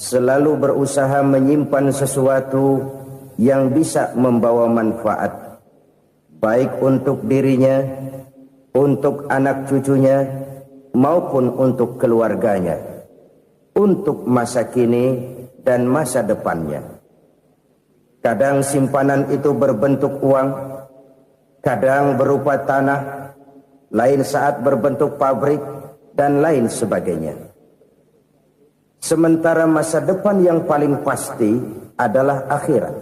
selalu berusaha menyimpan sesuatu yang bisa membawa manfaat, baik untuk dirinya, untuk anak cucunya, maupun untuk keluarganya, untuk masa kini dan masa depannya. Kadang simpanan itu berbentuk uang, kadang berupa tanah, lain saat berbentuk pabrik, dan lain sebagainya. Sementara masa depan yang paling pasti adalah akhirat.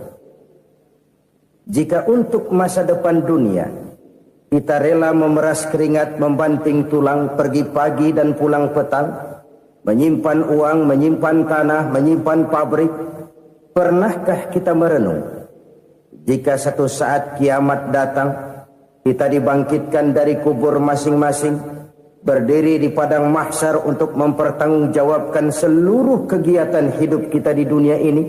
Jika untuk masa depan dunia kita rela memeras keringat, membanting tulang, pergi pagi dan pulang petang, menyimpan uang, menyimpan tanah, menyimpan pabrik, pernahkah kita merenung jika satu saat kiamat datang, kita dibangkitkan dari kubur masing-masing, berdiri di padang mahsyar untuk mempertanggungjawabkan seluruh kegiatan hidup kita di dunia ini,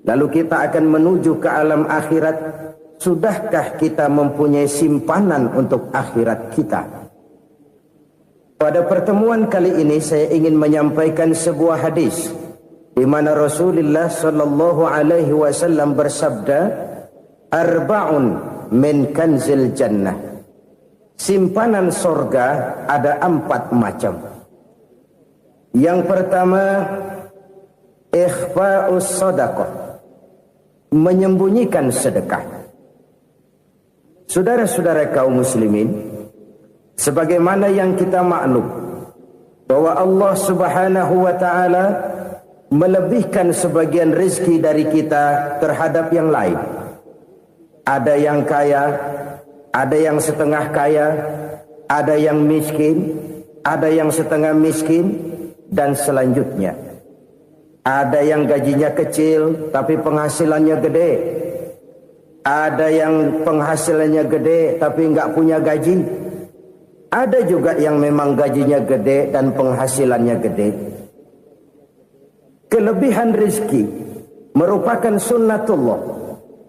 lalu kita akan menuju ke alam akhirat. Sudahkah kita mempunyai simpanan untuk akhirat kita? Pada pertemuan kali ini saya ingin menyampaikan sebuah hadis di mana Rasulullah sallallahu alaihi wasallam bersabda, "Arba'un min kanzil jannah." Simpanan sorga ada 4 macam. Yang pertama, ikhfa'us sadaqah, menyembunyikan sedekah. Saudara-saudara kaum muslimin, sebagaimana yang kita maklum bahwa Allah Subhanahu wa taala melebihkan sebagian rezeki dari kita terhadap yang lain. Ada yang kaya, ada yang setengah kaya, ada yang miskin, ada yang setengah miskin, dan selanjutnya. Ada yang gajinya kecil tapi penghasilannya gede. Ada yang penghasilannya gede tapi nggak punya gaji. Ada juga yang memang gajinya gede dan penghasilannya gede. Kelebihan rezeki merupakan sunnatullah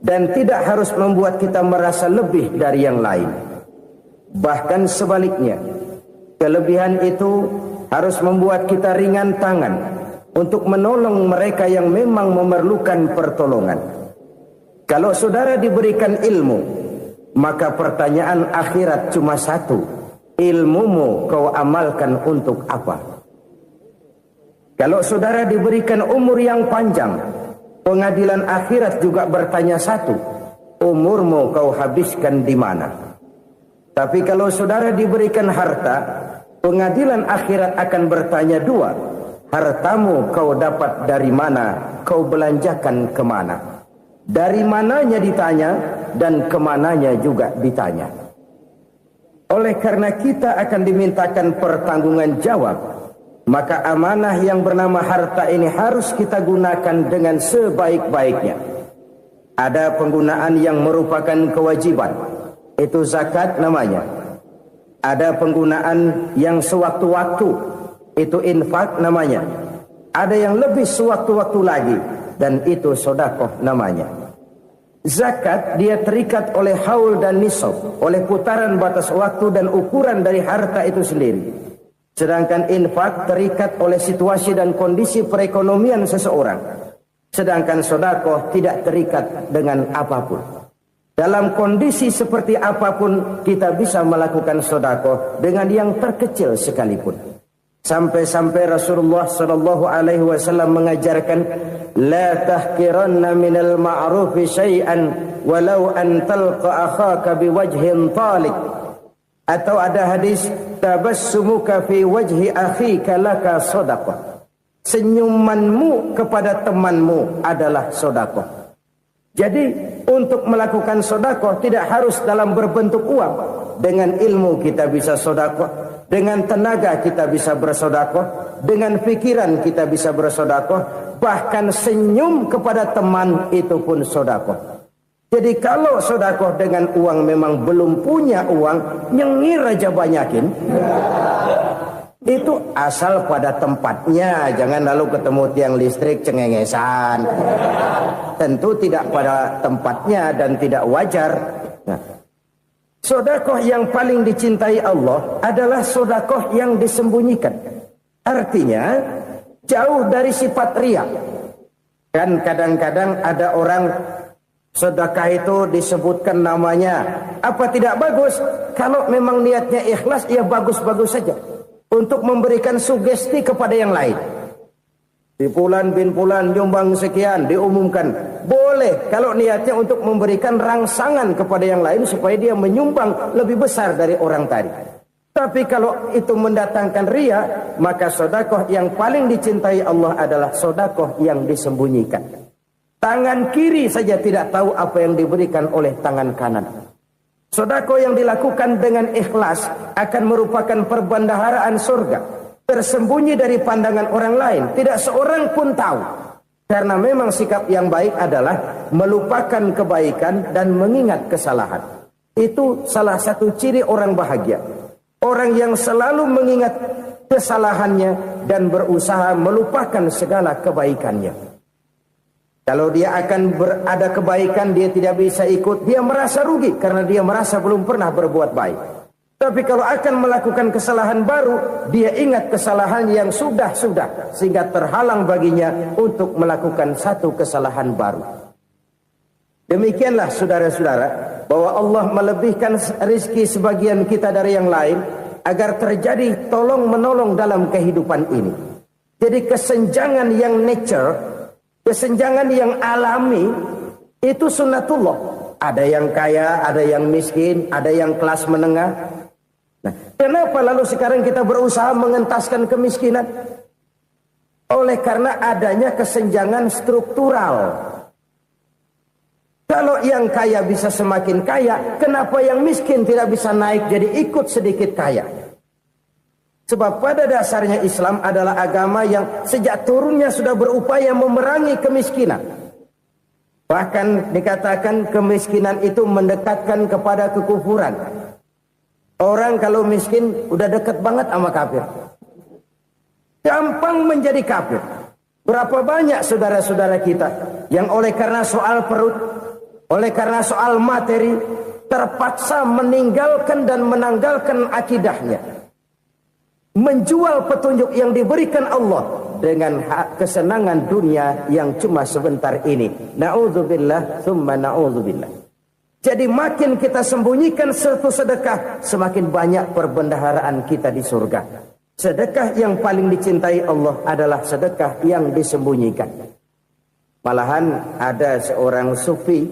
dan tidak harus membuat kita merasa lebih dari yang lain. Bahkan sebaliknya, kelebihan itu harus membuat kita ringan tangan untuk menolong mereka yang memang memerlukan pertolongan. Kalau saudara diberikan ilmu, maka pertanyaan akhirat cuma satu: ilmumu kau amalkan untuk apa? Kalau saudara diberikan umur yang panjang, pengadilan akhirat juga bertanya satu: umurmu kau habiskan di mana? Tapi kalau saudara diberikan harta, pengadilan akhirat akan bertanya 2: hartamu kau dapat dari mana? Kau belanjakan kemana? Dari mananya ditanya dan kemananya juga ditanya. Oleh karena kita akan dimintakan pertanggungan jawab, maka amanah yang bernama harta ini harus kita gunakan dengan sebaik-baiknya. Ada penggunaan yang merupakan kewajiban, itu zakat namanya. Ada penggunaan yang sewaktu-waktu, itu infak namanya. Ada yang lebih sewaktu-waktu lagi, dan itu sedekah namanya. Zakat dia terikat oleh haul dan nisab, oleh putaran batas waktu dan ukuran dari harta itu sendiri. Sedangkan infak terikat oleh situasi dan kondisi perekonomian seseorang. Sedangkan sedekah tidak terikat dengan apapun. Dalam kondisi seperti apapun kita bisa melakukan sedekah dengan yang terkecil sekalipun. Sampai-sampai Rasulullah sallallahu alaihi wasallam mengajarkan, la tahqiranna minal ma'rufi syai'an walau an talqa akhaka biwajhin talik. Atau ada hadis, tabassumuka fi wajhi akhika laka shadaqah. Senyumanmu kepada temanmu adalah sedekah. Jadi untuk melakukan sedekah tidak harus dalam berbentuk uang. Dengan ilmu kita bisa sedekah. Dengan tenaga kita bisa bersedekah, dengan pikiran kita bisa bersedekah, bahkan senyum kepada teman itu pun sedekah. Jadi kalau sedekah dengan uang memang belum punya uang, nyengir aja banyakin. Itu asal pada tempatnya, jangan lalu ketemu tiang listrik cengengesan. Tentu tidak pada tempatnya dan tidak wajar. Nah, sedekah yang paling dicintai Allah adalah sedekah yang disembunyikan. Artinya, jauh dari sifat riya. Kan kadang-kadang ada orang sedekah itu disebutkan namanya, apa tidak bagus? Kalau memang niatnya ikhlas, ya bagus-bagus saja. Untuk memberikan sugesti kepada yang lain. Di Fulan bin Fulan nyumbang sekian, diumumkan. Boleh kalau niatnya untuk memberikan rangsangan kepada yang lain supaya dia menyumbang lebih besar dari orang tadi. Tapi kalau itu mendatangkan riya, maka sedekah yang paling dicintai Allah adalah sedekah yang disembunyikan. Tangan kiri saja tidak tahu apa yang diberikan oleh tangan kanan. Sedekah yang dilakukan dengan ikhlas akan merupakan perbendaharaan surga, tersembunyi dari pandangan orang lain, tidak seorang pun tahu. Karena memang sikap yang baik adalah melupakan kebaikan dan mengingat kesalahan. Itu salah satu ciri orang bahagia. Orang yang selalu mengingat kesalahannya dan berusaha melupakan segala kebaikannya. Kalau dia akan berada kebaikan, dia tidak bisa ikut, dia merasa rugi karena dia merasa belum pernah berbuat baik. Tapi kalau akan melakukan kesalahan baru, dia ingat kesalahan yang sudah-sudah, sehingga terhalang baginya untuk melakukan satu kesalahan baru. Demikianlah saudara-saudara, bahwa Allah melebihkan rizki sebagian kita dari yang lain, agar terjadi tolong-menolong dalam kehidupan ini. Jadi kesenjangan yang nature, kesenjangan yang alami, itu sunnatullah. Ada yang kaya, ada yang miskin, ada yang kelas menengah. Nah, kenapa lalu sekarang kita berusaha mengentaskan kemiskinan? Oleh karena adanya kesenjangan struktural. Kalau yang kaya bisa semakin kaya, kenapa yang miskin tidak bisa naik jadi ikut sedikit kaya? Sebab pada dasarnya Islam adalah agama yang sejak turunnya sudah berupaya memerangi kemiskinan. Bahkan dikatakan kemiskinan itu mendekatkan kepada kekufuran. Orang kalau miskin udah dekat banget sama kafir. Gampang menjadi kafir. Berapa banyak saudara-saudara kita yang oleh karena soal perut, oleh karena soal materi, terpaksa meninggalkan dan menanggalkan akidahnya. Menjual petunjuk yang diberikan Allah dengan kesenangan dunia yang cuma sebentar ini. Na'udzubillah, thumma na'udzubillah. Jadi makin kita sembunyikan satu sedekah, semakin banyak perbendaharaan kita di surga. Sedekah yang paling dicintai Allah adalah sedekah yang disembunyikan. Malahan ada seorang sufi,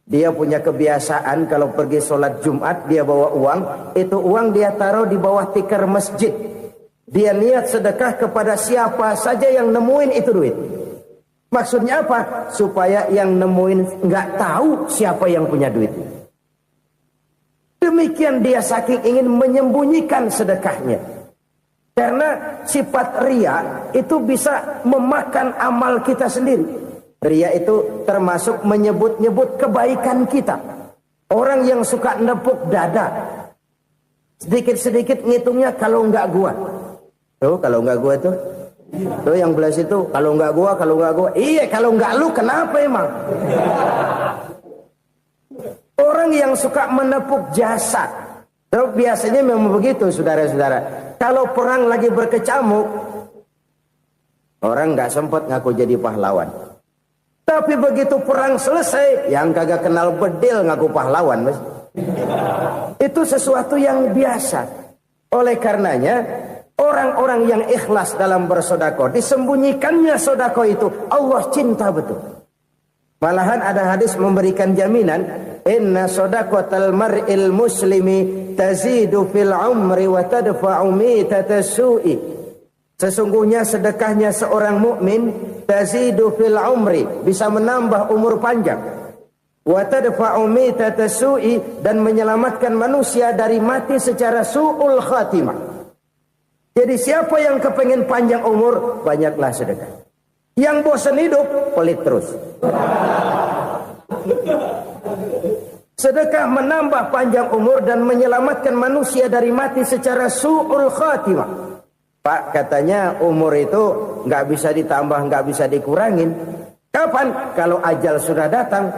dia punya kebiasaan kalau pergi sholat Jumat dia bawa uang, itu uang dia taruh di bawah tikar masjid. Dia niat sedekah kepada siapa saja yang nemuin itu duit. Maksudnya apa? Supaya yang nemuin nggak tahu siapa yang punya duit. Demikian dia saking ingin menyembunyikan sedekahnya. Karena sifat riya itu bisa memakan amal kita sendiri. Riya itu termasuk menyebut-nyebut kebaikan kita. Orang yang suka nepuk dada, sedikit-sedikit ngitungnya kalau nggak gua. Tuh kalau nggak gua tuh yang belah situ, kalau nggak gua. Iya, kalau nggak lu kenapa emang? Orang yang suka menepuk jasad, tuh biasanya memang begitu, saudara-saudara. Kalau perang lagi berkecamuk, orang nggak sempat ngaku jadi pahlawan. Tapi begitu perang selesai, yang kagak kenal bedil ngaku pahlawan, mas. Itu sesuatu yang biasa. Oleh karenanya, orang-orang yang ikhlas dalam bersedekah, disembunyikannya sedekah itu, Allah cinta betul. Malahan ada hadis memberikan jaminan, inna sedaqatal mar'il muslimi tazidu fil umri wa tadfa'u mitatas su'i. Sesungguhnya sedekahnya seorang mukmin tazidu fil umri, bisa menambah umur panjang. Wa tadfa'u mitatas su'i, dan menyelamatkan manusia dari mati secara su'ul khatimah. Jadi siapa yang kepengen panjang umur, banyaklah sedekah. Yang bosan hidup, pelit terus. Sedekah menambah panjang umur dan menyelamatkan manusia dari mati secara su'ul khatimah. Pak, katanya umur itu nggak bisa ditambah, nggak bisa dikurangin. Kapan? Kalau ajal sudah datang.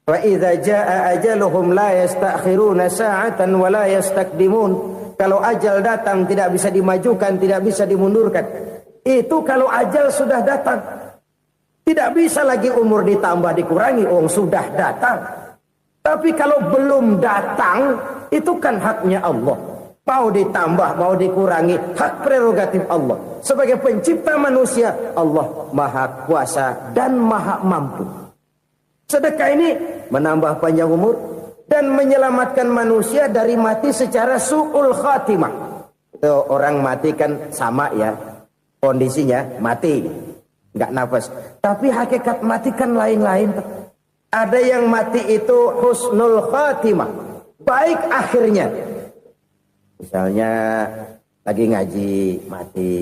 Wa idza jaa ajaluhum la yastakhiruna sa'atan wa la yastakdimun. Kalau ajal datang tidak bisa dimajukan, tidak bisa dimundurkan. Itu kalau ajal sudah datang. Tidak bisa lagi umur ditambah dikurangi, sudah datang. Tapi kalau belum datang, itu kan haknya Allah. Mau ditambah, mau dikurangi, hak prerogatif Allah. Sebagai pencipta manusia, Allah Maha Kuasa dan Maha Mampu. Sedekah ini menambah panjang umur dan menyelamatkan manusia dari mati secara su'ul khatimah. Itu orang mati kan sama ya, kondisinya mati, nggak nafas. Tapi hakikat mati kan lain-lain. Ada yang mati itu husnul khatimah, baik akhirnya. Misalnya lagi ngaji mati,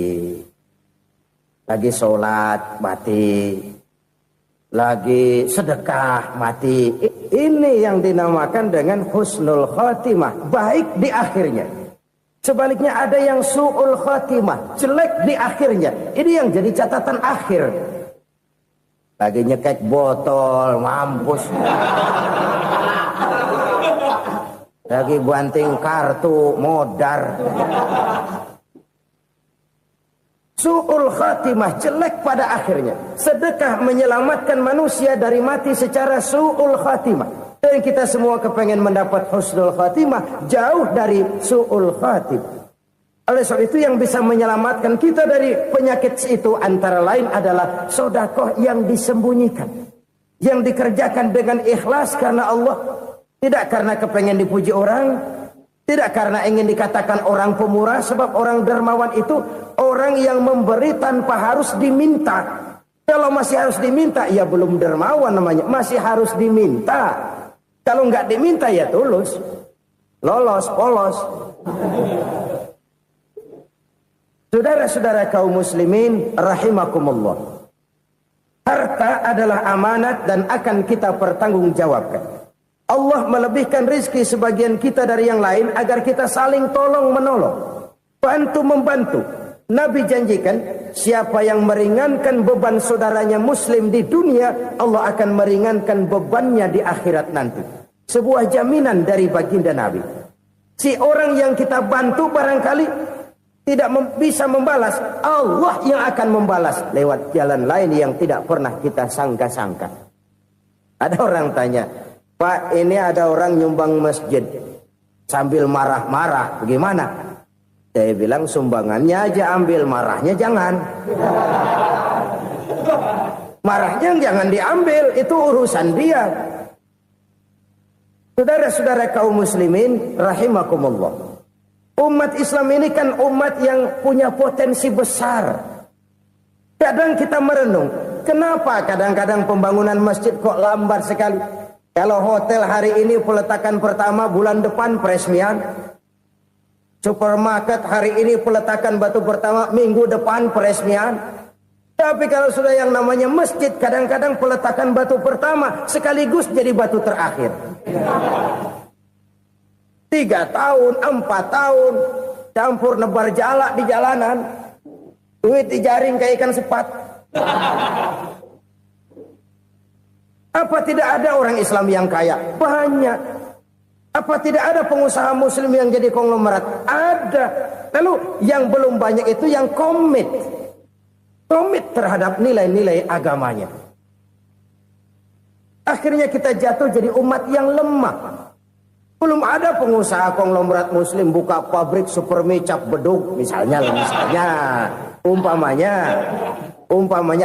lagi sholat mati, lagi sedekah mati. Ini yang dinamakan dengan husnul khatimah, baik di akhirnya. Sebaliknya ada yang su'ul khatimah, jelek di akhirnya. Ini yang jadi catatan akhir. Lagi nyekek botol, mampus. Lagi banting kartu, modar. Su'ul khatimah, jelek pada akhirnya. Sedekah menyelamatkan manusia dari mati secara su'ul khatimah. Dan kita semua kepengen mendapat husnul khatimah, jauh dari su'ul khatimah. Oleh sebab itu yang bisa menyelamatkan kita dari penyakit itu antara lain adalah sedekah yang disembunyikan, yang dikerjakan dengan ikhlas karena Allah, tidak karena kepengen dipuji orang, tidak karena ingin dikatakan orang pemurah. Sebab orang dermawan itu orang yang memberi tanpa harus diminta. Kalau masih harus diminta, ya belum dermawan namanya, masih harus diminta. Kalau nggak diminta ya tulus, lolos, polos. Saudara-saudara kaum muslimin rahimakumullah. Harta adalah amanat dan akan kita pertanggungjawabkan. Allah melebihkan rizki sebagian kita dari yang lain agar kita saling tolong menolong, bantu membantu. Nabi janjikan siapa yang meringankan beban saudaranya muslim di dunia, Allah akan meringankan bebannya di akhirat nanti. Sebuah jaminan dari baginda Nabi. Si orang yang kita bantu barangkali tidak bisa membalas, Allah yang akan membalas lewat jalan lain yang tidak pernah kita sangka-sangka. Ada orang tanya, Pak, ini ada orang nyumbang masjid sambil marah-marah, bagaimana? Saya bilang sumbangannya aja ambil, marahnya jangan. Marahnya jangan diambil, itu urusan dia. Saudara-saudara kaum muslimin rahimakumullah. Umat Islam ini kan umat yang punya potensi besar. Kadang kita merenung, kenapa kadang-kadang pembangunan masjid kok lambat sekali? Kalau hotel hari ini peletakan pertama, bulan depan peresmian. Supermarket hari ini peletakan batu pertama, minggu depan peresmian. Tapi kalau sudah yang namanya masjid, kadang-kadang peletakan batu pertama sekaligus jadi batu terakhir. 3 tahun, 4 tahun, campur nebar jalak di jalanan, duit dijaring kayak ikan sepat. Apa tidak ada orang Islam yang kaya? Banyak. Apa tidak ada pengusaha muslim yang jadi konglomerat? Ada. Lalu yang belum banyak itu yang komit terhadap nilai-nilai agamanya. Akhirnya kita jatuh jadi umat yang lemah. Belum ada pengusaha konglomerat muslim buka pabrik supermi cap beduk misalnya umpamanya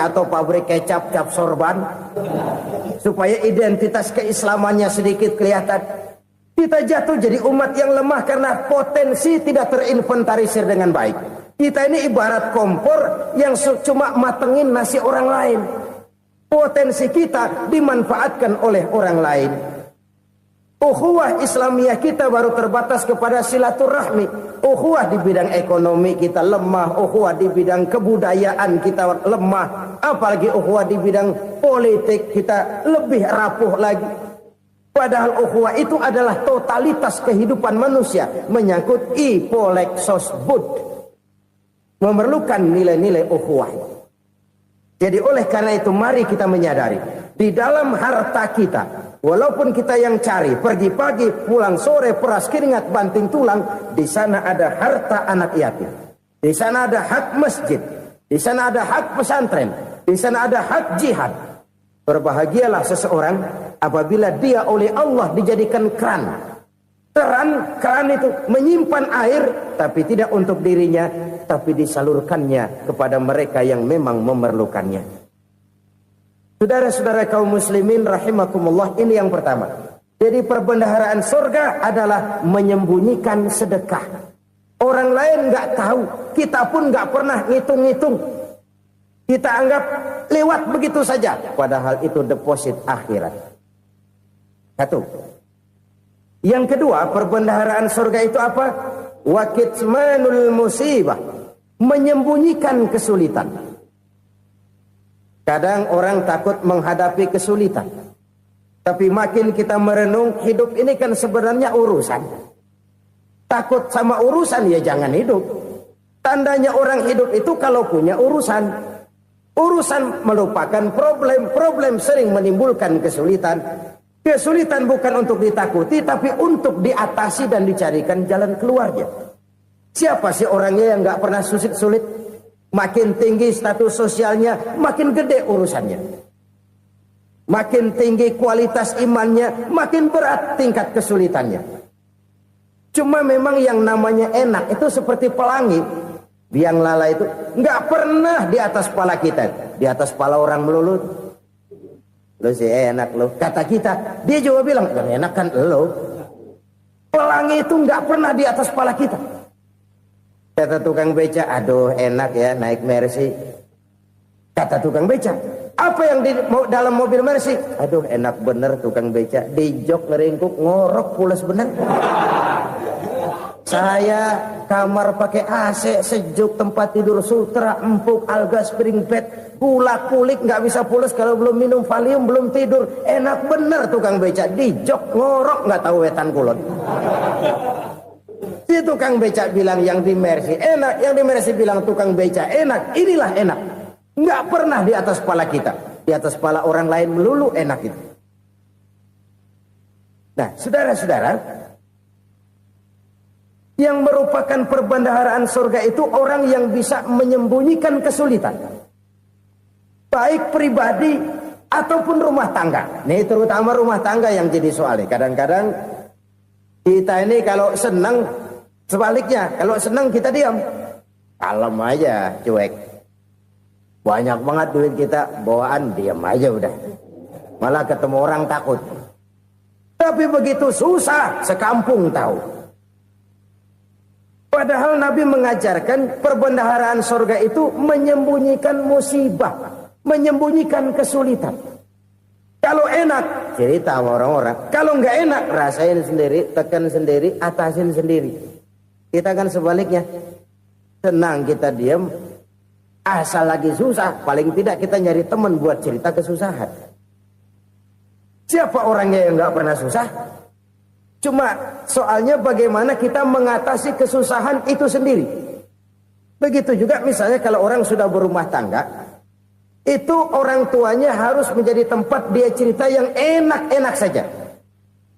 atau pabrik kecap cap sorban supaya identitas keislamannya sedikit kelihatan. Kita jatuh jadi umat yang lemah karena potensi tidak terinventarisir dengan baik. Kita ini ibarat kompor yang cuma matengin nasi orang lain. Potensi kita dimanfaatkan oleh orang lain. Ukhuwah Islamiyah kita baru terbatas kepada silaturahmi. Ukhuwah di bidang ekonomi kita lemah, ukhuwah di bidang kebudayaan kita lemah, apalagi ukhuwah di bidang politik kita lebih rapuh lagi. Padahal ukhuwah itu adalah totalitas kehidupan manusia, menyangkut ipolek sosbud, memerlukan nilai-nilai ukhuwah. Jadi oleh karena itu mari kita menyadari di dalam harta kita, walaupun kita yang cari, pergi pagi, pulang sore, peras keringat, banting tulang, di sana ada harta anak yatim. Di sana ada hak masjid. Di sana ada hak pesantren, di sana ada hak jihad. Berbahagialah seseorang apabila dia oleh Allah dijadikan keran. Keran itu menyimpan air, tapi tidak untuk dirinya, tapi disalurkannya kepada mereka yang memang memerlukannya. Saudara-saudara kaum muslimin rahimakumullah, ini yang pertama. Jadi perbendaharaan surga adalah menyembunyikan sedekah. Orang lain nggak tahu, kita pun nggak pernah ngitung-ngitung. Kita anggap lewat begitu saja, padahal itu deposit akhirat. Satu. Yang kedua, perbendaharaan surga itu apa? Wa kitmanul musibah, menyembunyikan kesulitan. Kadang orang takut menghadapi kesulitan. Tapi makin kita merenung, hidup ini kan sebenarnya urusan. Takut sama urusan, ya jangan hidup. Tandanya orang hidup itu kalau punya urusan. Urusan merupakan problem. Problem sering menimbulkan kesulitan. Kesulitan bukan untuk ditakuti, tapi untuk diatasi dan dicarikan jalan keluarnya. Siapa sih orangnya yang gak pernah sulit-sulit? Makin tinggi status sosialnya, makin gede urusannya. Makin tinggi kualitas imannya, makin berat tingkat kesulitannya. Cuma memang yang namanya enak itu seperti pelangi. Biang lala itu nggak pernah di atas kepala kita, di atas kepala orang melulu. Lo sih enak lo, kata kita. Dia juga bilang, yang enak kan lo. Pelangi itu nggak pernah di atas kepala kita. Kata tukang beca, aduh enak ya naik Mercy. Kata tukang beca, apa yang di dalam mobil Mercy? Aduh enak bener tukang beca, di jok ngeringkuk ngorok pulas bener. Saya kamar pakai AC sejuk, tempat tidur sutra empuk, alga spring bed, gula kulik nggak bisa pulas kalau belum minum Valium, belum tidur. Enak bener tukang beca, di jok ngorok nggak tahu wetan kulon. Si tukang beca bilang yang di Mercy enak, yang di Mercy bilang tukang beca enak. Inilah enak. Nggak pernah di atas kepala kita. Di atas kepala orang lain melulu enak itu. Nah, saudara-saudara, yang merupakan perbendaharaan surga itu orang yang bisa menyembunyikan kesulitan. Baik pribadi ataupun rumah tangga. Nih terutama rumah tangga yang jadi soalnya. Kadang-kadang kita ini kalau senang, sebaliknya. Kalau senang kita diam. Kalem aja, cuek. Banyak banget duit kita, bawaan diam aja udah. Malah ketemu orang takut. Tapi begitu susah, sekampung tahu. Padahal Nabi mengajarkan perbendaharaan surga itu menyembunyikan musibah, menyembunyikan kesulitan. Kalau enak, cerita sama orang-orang. Kalau nggak enak, rasain sendiri, tekan sendiri, atasin sendiri. Kita kan sebaliknya. Senang kita diam. Asal lagi susah, paling tidak kita nyari teman buat cerita kesusahan. Siapa orangnya yang nggak pernah susah? Cuma soalnya bagaimana kita mengatasi kesusahan itu sendiri. Begitu juga misalnya kalau orang sudah berumah tangga, itu orang tuanya harus menjadi tempat dia cerita yang enak-enak saja.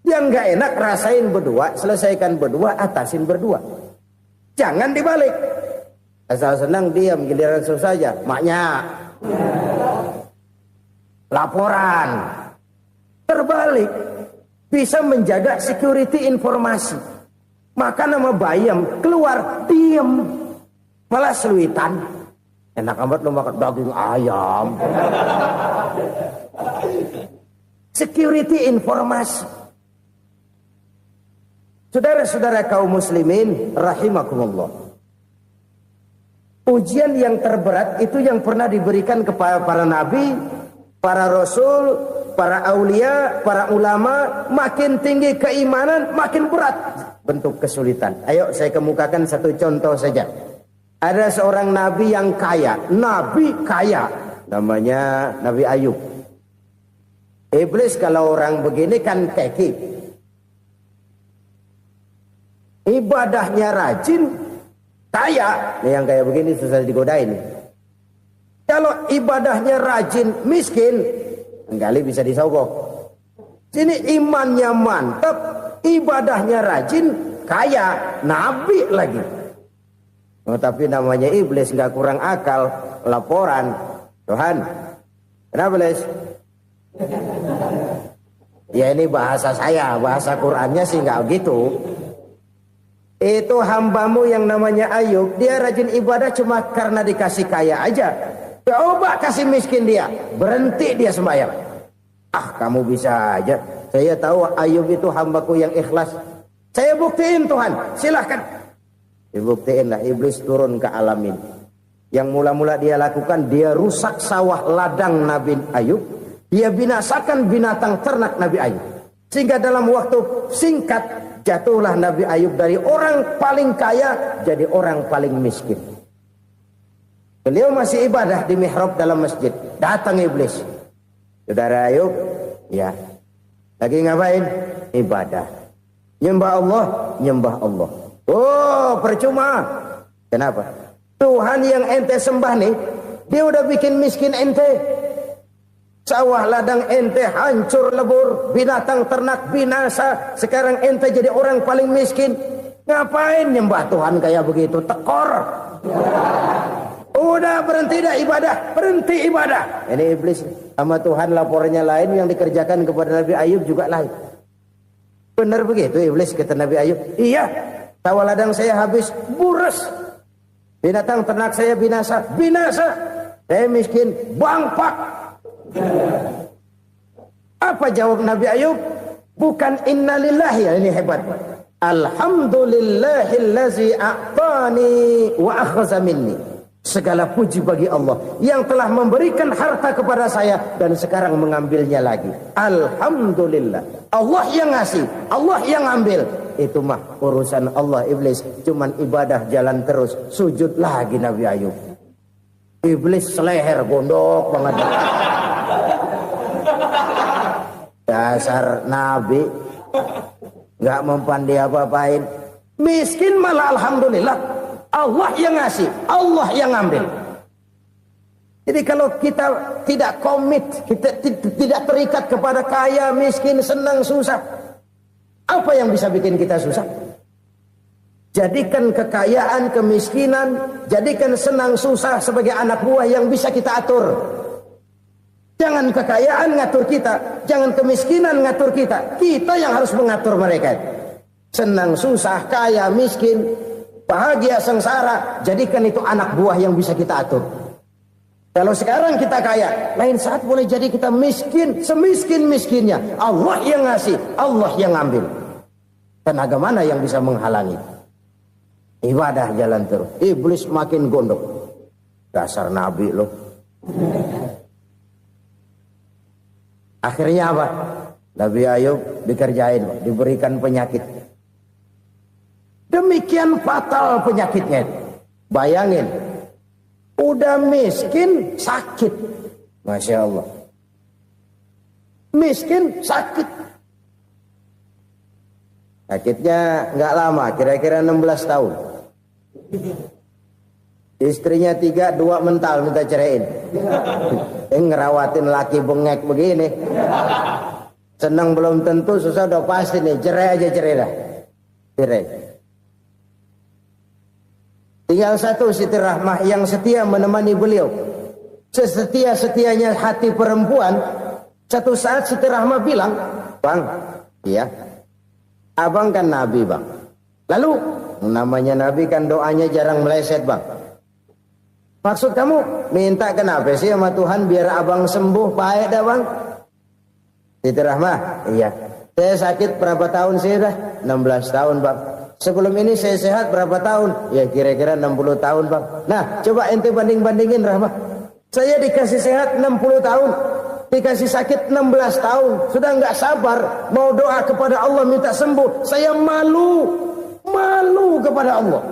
Yang nggak enak rasain berdua, selesaikan berdua, atasin berdua. Jangan dibalik. Asal senang diam, giliran susah saja. Maknya laporan. Terbalik. Bisa menjaga security informasi. Maka nama bayam keluar diam. Malah seluitan. Enak amat lo makan daging ayam. Security informasi. Saudara-saudara kaum muslimin rahimakumullah. Ujian yang terberat itu yang pernah diberikan kepada para nabi, para rasul, para aulia, para ulama. Makin tinggi keimanan, makin berat bentuk kesulitan. Ayo saya kemukakan satu contoh saja. Ada seorang nabi yang kaya, nabi kaya, namanya Nabi Ayub. Iblis kalau orang begini kan keki. Ibadahnya rajin, kaya. Nih yang kayak begini susah digodain. Kalau ibadahnya rajin, miskin, kali bisa disogok. Sini imannya mantap, ibadahnya rajin, kaya, nabi lagi. Oh, tapi namanya iblis nggak kurang akal. laporan. Tuhan, kenapa Les? Ya ini bahasa saya, bahasa Qur'annya sih nggak gitu. Itu hambamu yang namanya Ayub, dia rajin ibadah cuma karena dikasih kaya aja. Coba kasih miskin dia, berhenti dia sembahyang. Ah, kamu bisa aja. Saya tahu Ayub itu hambaku yang ikhlas. Saya buktiin Tuhan, silahkan. Dibuktiin lah, iblis turun ke alam ini. Yang mula-mula dia lakukan, dia rusak sawah ladang Nabi Ayub. Dia binasakan binatang ternak Nabi Ayub. Sehingga dalam waktu singkat, jatuhlah Nabi Ayub dari orang paling kaya jadi orang paling miskin. Beliau masih ibadah di mihrab dalam masjid. Datang iblis. Saudara Ayub, ya, lagi ngapain? Ibadah. Nyembah Allah, nyembah Allah. Oh, percuma. Kenapa? Tuhan yang ente sembah nih, dia udah bikin miskin ente. Sawah ladang ente hancur lebur, binatang ternak binasa. Sekarang ente jadi orang paling miskin. Ngapain nyembah Tuhan kayak begitu? Tekor. Udah berhenti dah ibadah, berhenti ibadah. Ini iblis sama Tuhan laporannya lain, yang dikerjakan kepada Nabi Ayub juga lain. Benar begitu iblis kata Nabi Ayub? Iya, sawah ladang saya habis, buras. Binatang ternak saya binasa, binasa. Saya miskin, bangpak. Apa jawab Nabi Ayub? Bukan innalillahi, ini hebat. Alhamdulillahillazi a'tani wa akhza minni. Segala puji bagi Allah yang telah memberikan harta kepada saya dan sekarang mengambilnya lagi. Alhamdulillah. Allah yang ngasih, Allah yang ambil. Itu mah urusan Allah. Iblis cuman ibadah jalan terus, sujud lagi Nabi Ayub. Iblis seleher gondok banget. Dasar Nabi nggak mempan dia apa-apain. Miskin malah alhamdulillah. Allah yang ngasih, Allah yang ngambil. Jadi kalau kita tidak komit, kita tidak terikat kepada kaya, miskin, senang, susah, apa yang bisa bikin kita susah? Jadikan kekayaan, kemiskinan, jadikan senang, susah sebagai anak buah yang bisa kita atur. Jangan kekayaan ngatur kita, jangan kemiskinan ngatur kita. Kita yang harus mengatur mereka. Senang, susah, kaya, miskin, bahagia, sengsara, jadikan itu anak buah yang bisa kita atur. Kalau sekarang kita kaya, lain saat boleh jadi kita miskin, semiskin-miskinnya. Allah yang ngasih, Allah yang ngambil. Tenaga mana yang bisa menghalangi? Ibadah jalan terus. Iblis makin gondok. Dasar Nabi loh. Akhirnya apa? Nabi Ayub dikerjain, diberikan penyakit. Demikian fatal penyakitnya. Bayangin, udah miskin sakit. Masya Allah. Miskin sakit. Sakitnya nggak lama, kira-kira 16 tahun. Istrinya 3, 2 mental minta ceraiin. Ngerawatin laki bengek begini. Senang belum tentu, susah udah pasti nih. Cerai aja, cerai dah. Cerai. Tinggal satu Siti Rahmah yang setia menemani beliau. Sesetia-setianya hati perempuan. Satu saat Siti Rahmah bilang, "Bang, iya, abang kan Nabi bang. Lalu namanya Nabi kan doanya jarang meleset bang. Maksud kamu minta kenapa sih sama Tuhan biar abang sembuh baik dah bang?" Siti Rahmah, iya. Saya sakit berapa tahun sih dah? 16 tahun bang. Sebelum ini saya sehat berapa tahun? Ya kira-kira 60 tahun bang. Nah coba ente banding-bandingin Rahmah. Saya dikasih sehat 60 tahun. Dikasih sakit 16 tahun. Sudah nggak sabar. Mau doa kepada Allah minta sembuh. Saya malu. Malu kepada Allah.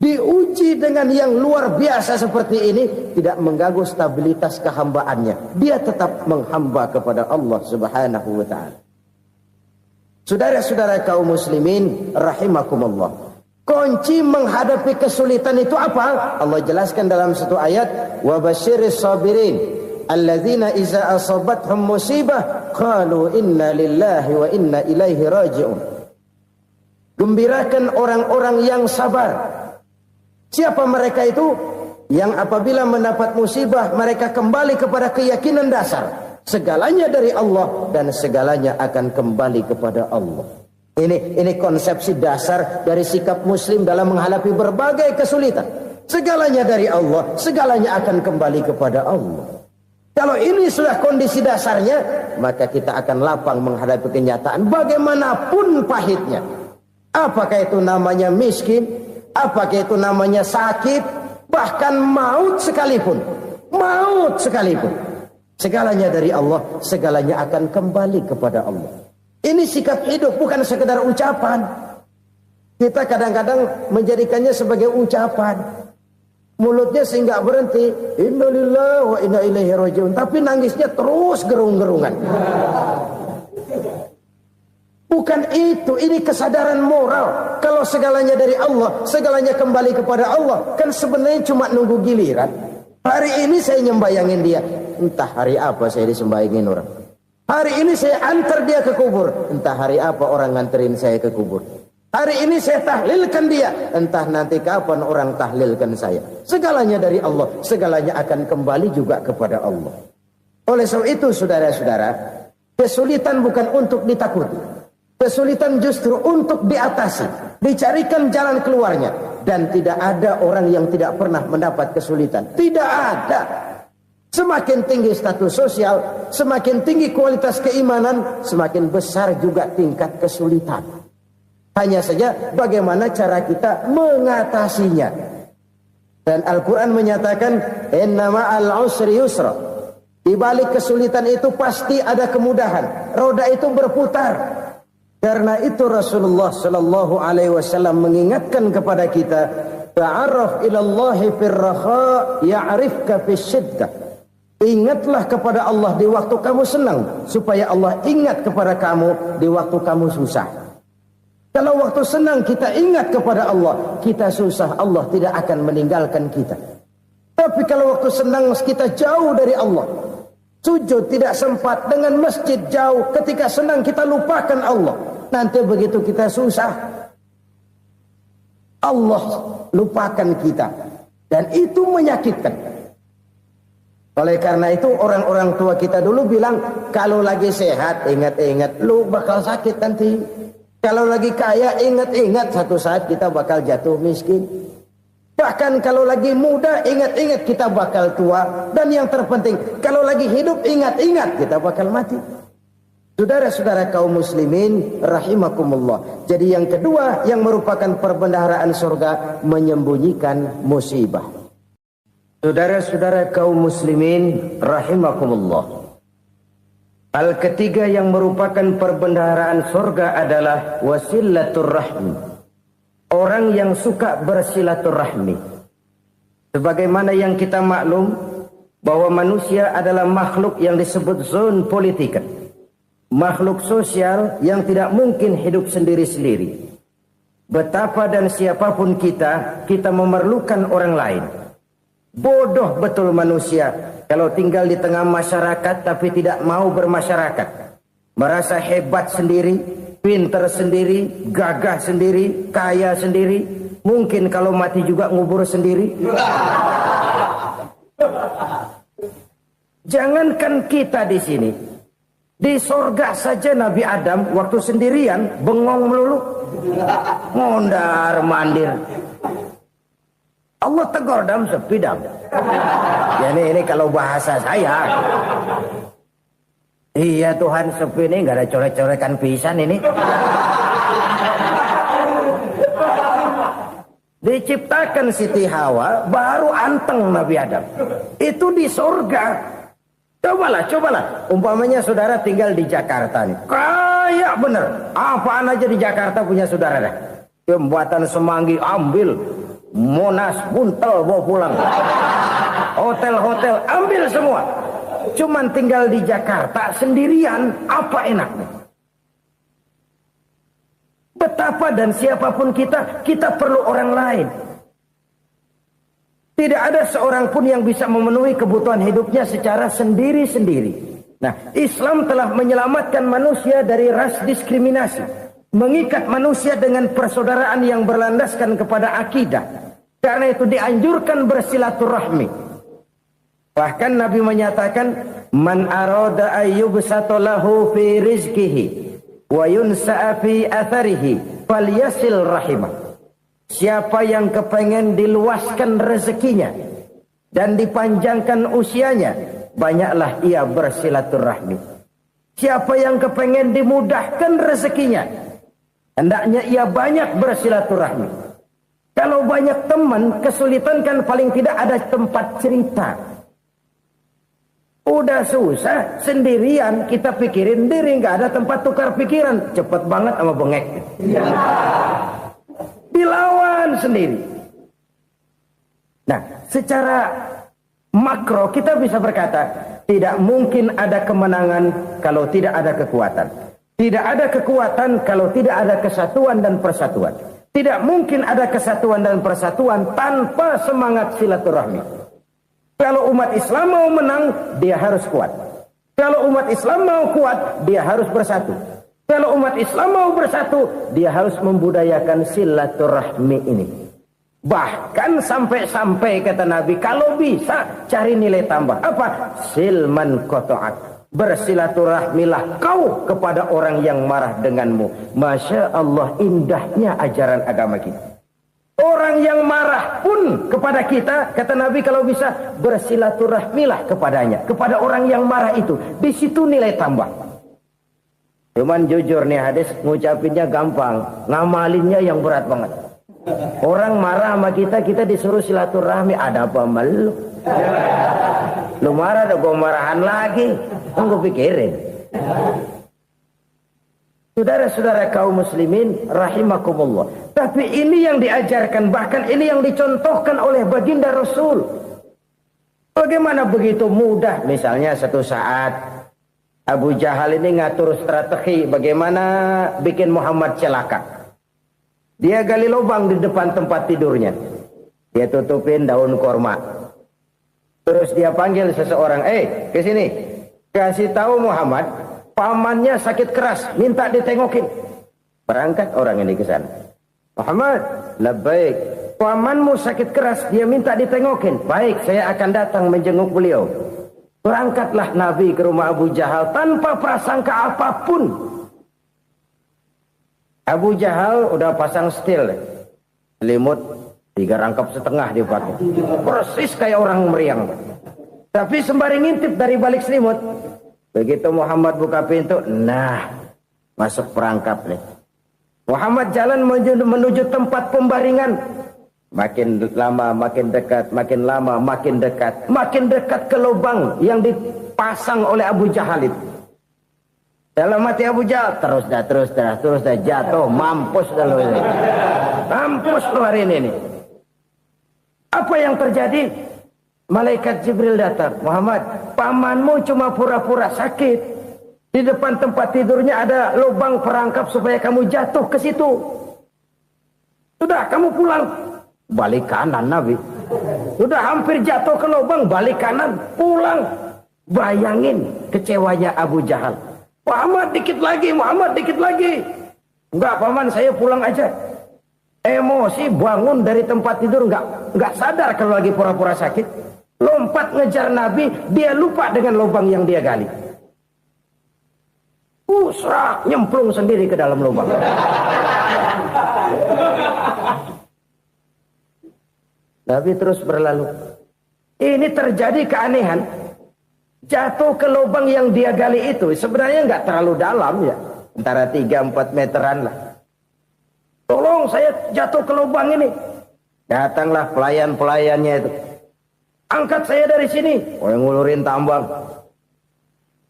Diuji dengan yang luar biasa seperti ini. Tidak mengganggu stabilitas kehambaannya. Dia tetap menghamba kepada Allah subhanahu wa ta'ala. Saudara-saudara kaum muslimin rahimakumullah. Kunci menghadapi kesulitan itu apa? Allah jelaskan dalam satu ayat, wa basyiris sabirin alladzina iza asabathum musibah qalu inna lillahi wa inna ilaihi raji'un. Gembirakan orang-orang yang sabar. Siapa mereka itu? yang apabila mendapat musibah mereka kembali kepada keyakinan dasar segalanya dari Allah dan segalanya akan kembali kepada Allah. Ini konsepsi dasar dari sikap muslim dalam menghadapi berbagai kesulitan. Segalanya dari Allah, segalanya akan kembali kepada Allah. Kalau ini sudah kondisi dasarnya, maka kita akan lapang menghadapi kenyataan bagaimanapun pahitnya. Apakah itu namanya miskin, apakah itu namanya sakit, bahkan maut sekalipun. Maut sekalipun. Segalanya dari Allah, segalanya akan kembali kepada Allah. Ini sikap hidup, bukan sekedar ucapan. Kita kadang-kadang menjadikannya sebagai ucapan. Mulutnya sehingga berhenti, innalillahi wa inna ilaihi rajiun, tapi nangisnya terus gerung-gerungan. Bukan itu, ini kesadaran moral. Kalau segalanya dari Allah, segalanya kembali kepada Allah, kan sebenarnya cuma nunggu giliran. Hari ini saya nyembayangin dia, entah hari apa saya disembayangin orang. Hari ini saya antar dia ke kubur, entah hari apa orang nganterin saya ke kubur. Hari ini saya tahlilkan dia, entah nanti kapan orang tahlilkan saya. Segalanya dari Allah, segalanya akan kembali juga kepada Allah. Oleh sebab itu saudara-saudara, kesulitan bukan untuk ditakuti. Kesulitan justru untuk diatasi, dicarikan jalan keluarnya. Dan tidak ada orang yang tidak pernah mendapat kesulitan. Tidak ada. Semakin tinggi status sosial, semakin tinggi kualitas keimanan, semakin besar juga tingkat kesulitan. Hanya saja bagaimana cara kita mengatasinya. Dan Al-Quran menyatakan, inna ma'al usri yusra. Di balik kesulitan itu pasti ada kemudahan. Roda itu berputar. Karena itu Rasulullah Sallallahu Alaihi Wasallam mengingatkan kepada kita, ta'arraf ilallahi firraha ya'rifka fisyiddah. Ingatlah kepada Allah di waktu kamu senang, supaya Allah ingat kepada kamu di waktu kamu susah. Kalau waktu senang kita ingat kepada Allah, kita susah, Allah tidak akan meninggalkan kita. Tapi kalau waktu senang kita jauh dari Allah, sujud tidak sempat, dengan masjid jauh, ketika senang kita lupakan Allah. Nanti begitu kita susah, Allah lupakan kita. Dan itu menyakitkan. Oleh karena itu orang-orang tua kita dulu bilang, kalau lagi sehat ingat-ingat lu bakal sakit nanti. Kalau lagi kaya ingat-ingat satu saat kita bakal jatuh miskin. Bahkan kalau lagi muda ingat-ingat kita bakal tua. Dan yang terpenting kalau lagi hidup ingat-ingat kita bakal mati. Saudara-saudara kaum muslimin rahimakumullah. Jadi yang kedua yang merupakan perbendaharaan surga, menyembunyikan musibah. Saudara-saudara kaum muslimin rahimakumullah. Hal ketiga yang merupakan perbendaharaan surga adalah wasilatur rahmi. Orang yang suka bersilaturahmi. Sebagaimana yang kita maklum bahwa manusia adalah makhluk yang disebut zon politika. Makhluk sosial yang tidak mungkin hidup sendiri-sendiri. Betapa dan siapapun kita memerlukan orang lain. Bodoh betul manusia kalau tinggal di tengah masyarakat tapi tidak mau bermasyarakat. Merasa hebat sendiri, pinter sendiri, gagah sendiri, kaya sendiri. Mungkin kalau mati juga ngubur sendiri. Jangankan kita di sini, di sorga saja Nabi Adam waktu sendirian bengong melulu, mondar mandir. Allah tegur dam sepi dam. Ya ini kalau bahasa saya. Iya Tuhan sepi ini nggak ada coret-corekan pisan ini. Diciptakan Siti Hawa baru anteng Nabi Adam. Itu di surga. Cobalah. Umpamanya saudara tinggal di Jakarta nih. Kayak bener. Apaan aja di Jakarta punya saudara dah. Jembatan Semanggi ambil. Monas, Buntel bawa pulang. Hotel-hotel ambil semua. Cuman tinggal di Jakarta sendirian, apa enaknya? Betapa dan siapapun kita perlu orang lain. Tidak ada seorang pun yang bisa memenuhi kebutuhan hidupnya secara sendiri-sendiri. Nah, Islam telah menyelamatkan manusia dari ras diskriminasi. Mengikat manusia dengan persaudaraan yang berlandaskan kepada akidah. Karena itu dianjurkan bersilaturahmi. Bahkan Nabi menyatakan, man arada ayyubsata lahu fi rizqihi wa yunsa'a fi atharihi falyasil rahimah. Siapa yang kepengen diluaskan rezekinya dan dipanjangkan usianya, banyaklah ia bersilaturahmi. Siapa yang kepengen dimudahkan rezekinya, hendaknya ia banyak bersilaturahmi. Kalau banyak teman, kesulitan kan paling tidak ada tempat cerita. Udah susah, sendirian kita pikirin diri, nggak ada tempat tukar pikiran. Cepet banget sama bengek. Dilawan sendiri. Nah, secara makro kita bisa berkata, tidak mungkin ada kemenangan kalau tidak ada kekuatan. Tidak ada kekuatan kalau tidak ada kesatuan dan persatuan. Tidak mungkin ada kesatuan dan persatuan tanpa semangat silaturahmi. Kalau umat Islam mau menang, dia harus kuat. Kalau umat Islam mau kuat, dia harus bersatu. Kalau umat Islam mau bersatu, dia harus membudayakan silaturahmi ini. Bahkan sampai-sampai kata Nabi, kalau bisa cari nilai tambah. Apa? Silman qata'ak. Bersilaturahmilah kau kepada orang yang marah denganmu. Masya Allah, indahnya ajaran agama kita. Orang yang marah pun kepada kita, kata Nabi, kalau bisa bersilaturahmilah kepadanya. Kepada orang yang marah itu. Di situ nilai tambah. Cuman jujur nih hadis, ngucapinnya gampang, ngamalinnya yang berat banget. Orang marah sama kita, kita disuruh silaturahmi. Ada apa malu? Lu marah, ada gue marahan lagi. Gue pikirin. Saudara-saudara kaum muslimin rahimakumullah. Tapi ini yang diajarkan, bahkan ini yang dicontohkan oleh baginda Rasul. Bagaimana begitu mudah? Misalnya satu saat Abu Jahal ini ngatur strategi bagaimana bikin Muhammad celaka. Dia gali lubang di depan tempat tidurnya. Dia tutupin daun korma. Terus dia panggil seseorang, ke sini. Kasih tahu Muhammad, pamannya sakit keras, minta ditengokin. Berangkat orang ini ke sana. Muhammad, labbaik. Pamanmu sakit keras, dia minta ditengokin. Baik, saya akan datang menjenguk beliau. Berangkatlah Nabi ke rumah Abu Jahal tanpa prasangka apapun. Abu Jahal udah pasang setil. Selimut 3 rangkap setengah dipakai. Persis kayak orang meriang. Tapi sembari ngintip dari balik selimut. Begitu Muhammad buka pintu, nah, masuk perangkap nih. Muhammad jalan menuju tempat pembaringan. Makin lama makin dekat, makin lama makin dekat. Makin dekat ke lubang yang dipasang oleh Abu Jahal itu. Dalam hati Abu Jahal, terus dah jatuh, mampus dah lo ini. Mampus lo hari ini nih. Apa yang terjadi? Malaikat Jibril datang. Muhammad, pamanmu cuma pura-pura sakit. Di depan tempat tidurnya ada lubang perangkap supaya kamu jatuh ke situ. Sudah, kamu pulang. Balik kanan Nabi. Sudah hampir jatuh ke lubang, balik kanan, pulang. Bayangin kecewanya Abu Jahal. Muhammad dikit lagi. Enggak paman, saya pulang aja. Emosi bangun dari tempat tidur, enggak sadar kalau lagi pura-pura sakit. Lompat ngejar Nabi, dia lupa dengan lubang yang dia gali. Usrak, nyemplung sendiri ke dalam lubang. Nabi terus berlalu. Ini terjadi keanehan. Jatuh ke lubang yang dia gali itu sebenarnya nggak terlalu dalam ya. Antara 3-4 meteran lah. Tolong, saya jatuh ke lubang ini. Datanglah pelayan-pelayannya itu. Angkat saya dari sini. Oh, yang ngulurin tambang.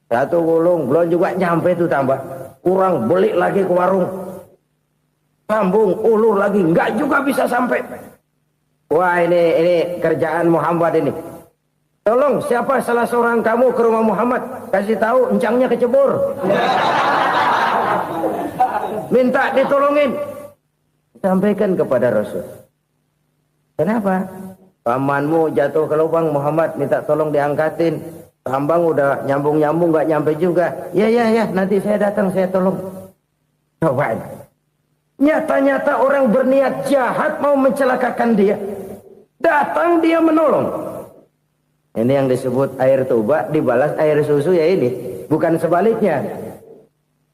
Satu gulung, belum juga nyampe itu tambang. Kurang, beli lagi ke warung. Sambung, ulur lagi, nggak juga bisa sampai. Wah, ini kerjaan Muhammad ini. Tolong, siapa salah seorang kamu ke rumah Muhammad, kasih tahu encangnya kecebur. Minta ditolongin. Sampaikan kepada Rasul. Kenapa? Pamanmu jatuh ke lubang, Muhammad minta tolong diangkatin. Tambang udah nyambung-nyambung nggak nyampe juga. Ya, nanti saya datang, saya tolong. Coba. Nyata-nyata orang berniat jahat mau mencelakakan dia. Datang dia menolong. Ini yang disebut air tuba dibalas air susu ya ini. Bukan sebaliknya.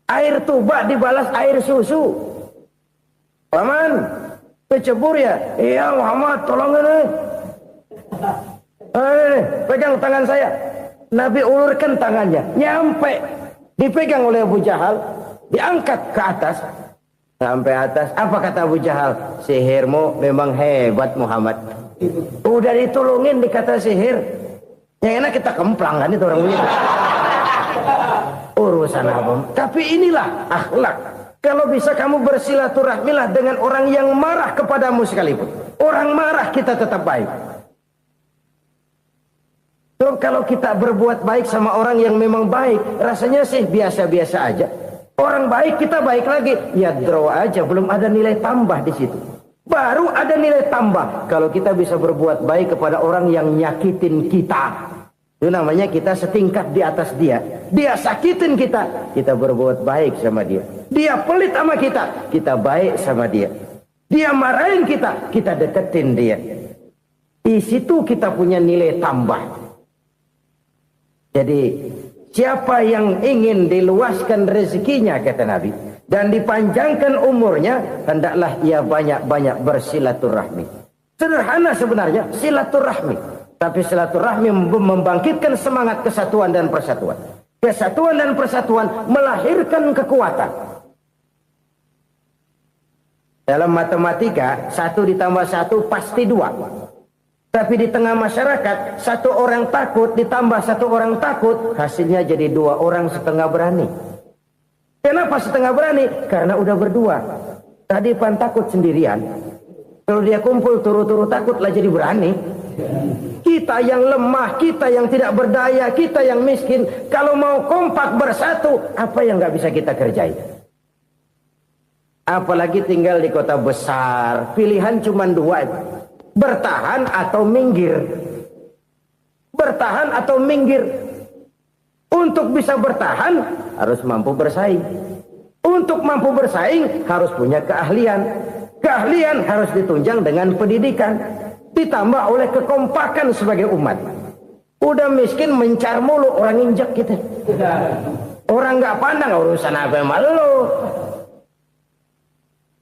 Air tuba dibalas air susu. Paman, kecebur ya? Iya Muhammad, tolong ini. Pegang tangan saya. Nabi ulurkan tangannya. Nyampe. Dipegang oleh Abu Jahal. Diangkat ke atas. Sampai atas. Apa kata Abu Jahal? Sihirmu memang hebat Muhammad. Udah ditolongin dikata sihir. Yang enak kita kemplang kan itu orang begitu. Urusan apa? Tapi inilah akhlak. Kalau bisa kamu bersilaturahmilah dengan orang yang marah kepadamu sekalipun. Orang marah kita tetap baik. So, kalau kita berbuat baik sama orang yang memang baik, rasanya sih biasa-biasa aja. Orang baik kita baik lagi. Ya draw aja, belum ada nilai tambah di situ. Baru ada nilai tambah kalau kita bisa berbuat baik kepada orang yang nyakitin kita. Itu namanya kita setingkat di atas dia. Dia sakitin kita, kita berbuat baik sama dia. Dia pelit sama kita, kita baik sama dia. Dia marahin kita, kita deketin dia. Di situ kita punya nilai tambah. Jadi siapa yang ingin diluaskan rezekinya kata Nabi dan dipanjangkan umurnya, hendaklah ia banyak-banyak bersilaturahmi. Sederhana sebenarnya silaturahmi, tapi silaturahmi membangkitkan semangat kesatuan dan persatuan. Kesatuan dan persatuan melahirkan kekuatan. Dalam matematika 1 ditambah 1 pasti 2. Tapi di tengah masyarakat 1 orang takut ditambah 1 orang takut, hasilnya jadi 2 orang setengah berani. Kenapa setengah berani? Karena udah berdua. Tadi pan takut sendirian. Kalau dia kumpul turu-turu takutlah jadi berani. Kita yang lemah, kita yang tidak berdaya, kita yang miskin, kalau mau kompak bersatu, apa yang nggak bisa kita kerjain? Apalagi tinggal di kota besar, pilihan cuma 2. Bertahan atau minggir. Bertahan atau minggir. Untuk bisa bertahan harus mampu bersaing. Untuk mampu bersaing harus punya keahlian. Keahlian harus ditunjang dengan pendidikan. Ditambah oleh kekompakan sebagai umat. Udah miskin mencar mulu, orang injak kita. Orang nggak pandang urusan apa malu.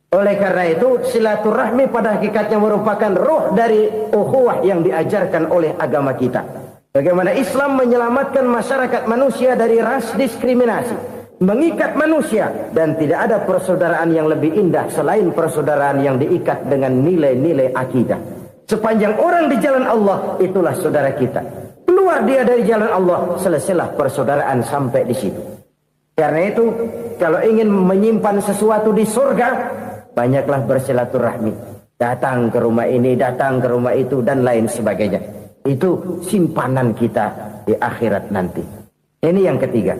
Oleh karena itu silaturahmi pada hakikatnya merupakan roh dari ukhuwah yang diajarkan oleh agama kita. Bagaimana Islam menyelamatkan masyarakat manusia dari ras diskriminasi, mengikat manusia, dan tidak ada persaudaraan yang lebih indah selain persaudaraan yang diikat dengan nilai-nilai akidah. Sepanjang orang di jalan Allah, itulah saudara kita. Keluar dia dari jalan Allah, selesailah persaudaraan sampai di situ. Karena itu, kalau ingin menyimpan sesuatu di surga, banyaklah bersilaturahmi. Datang ke rumah ini, datang ke rumah itu, dan lain sebagainya. Itu simpanan kita di akhirat nanti. Ini yang ketiga.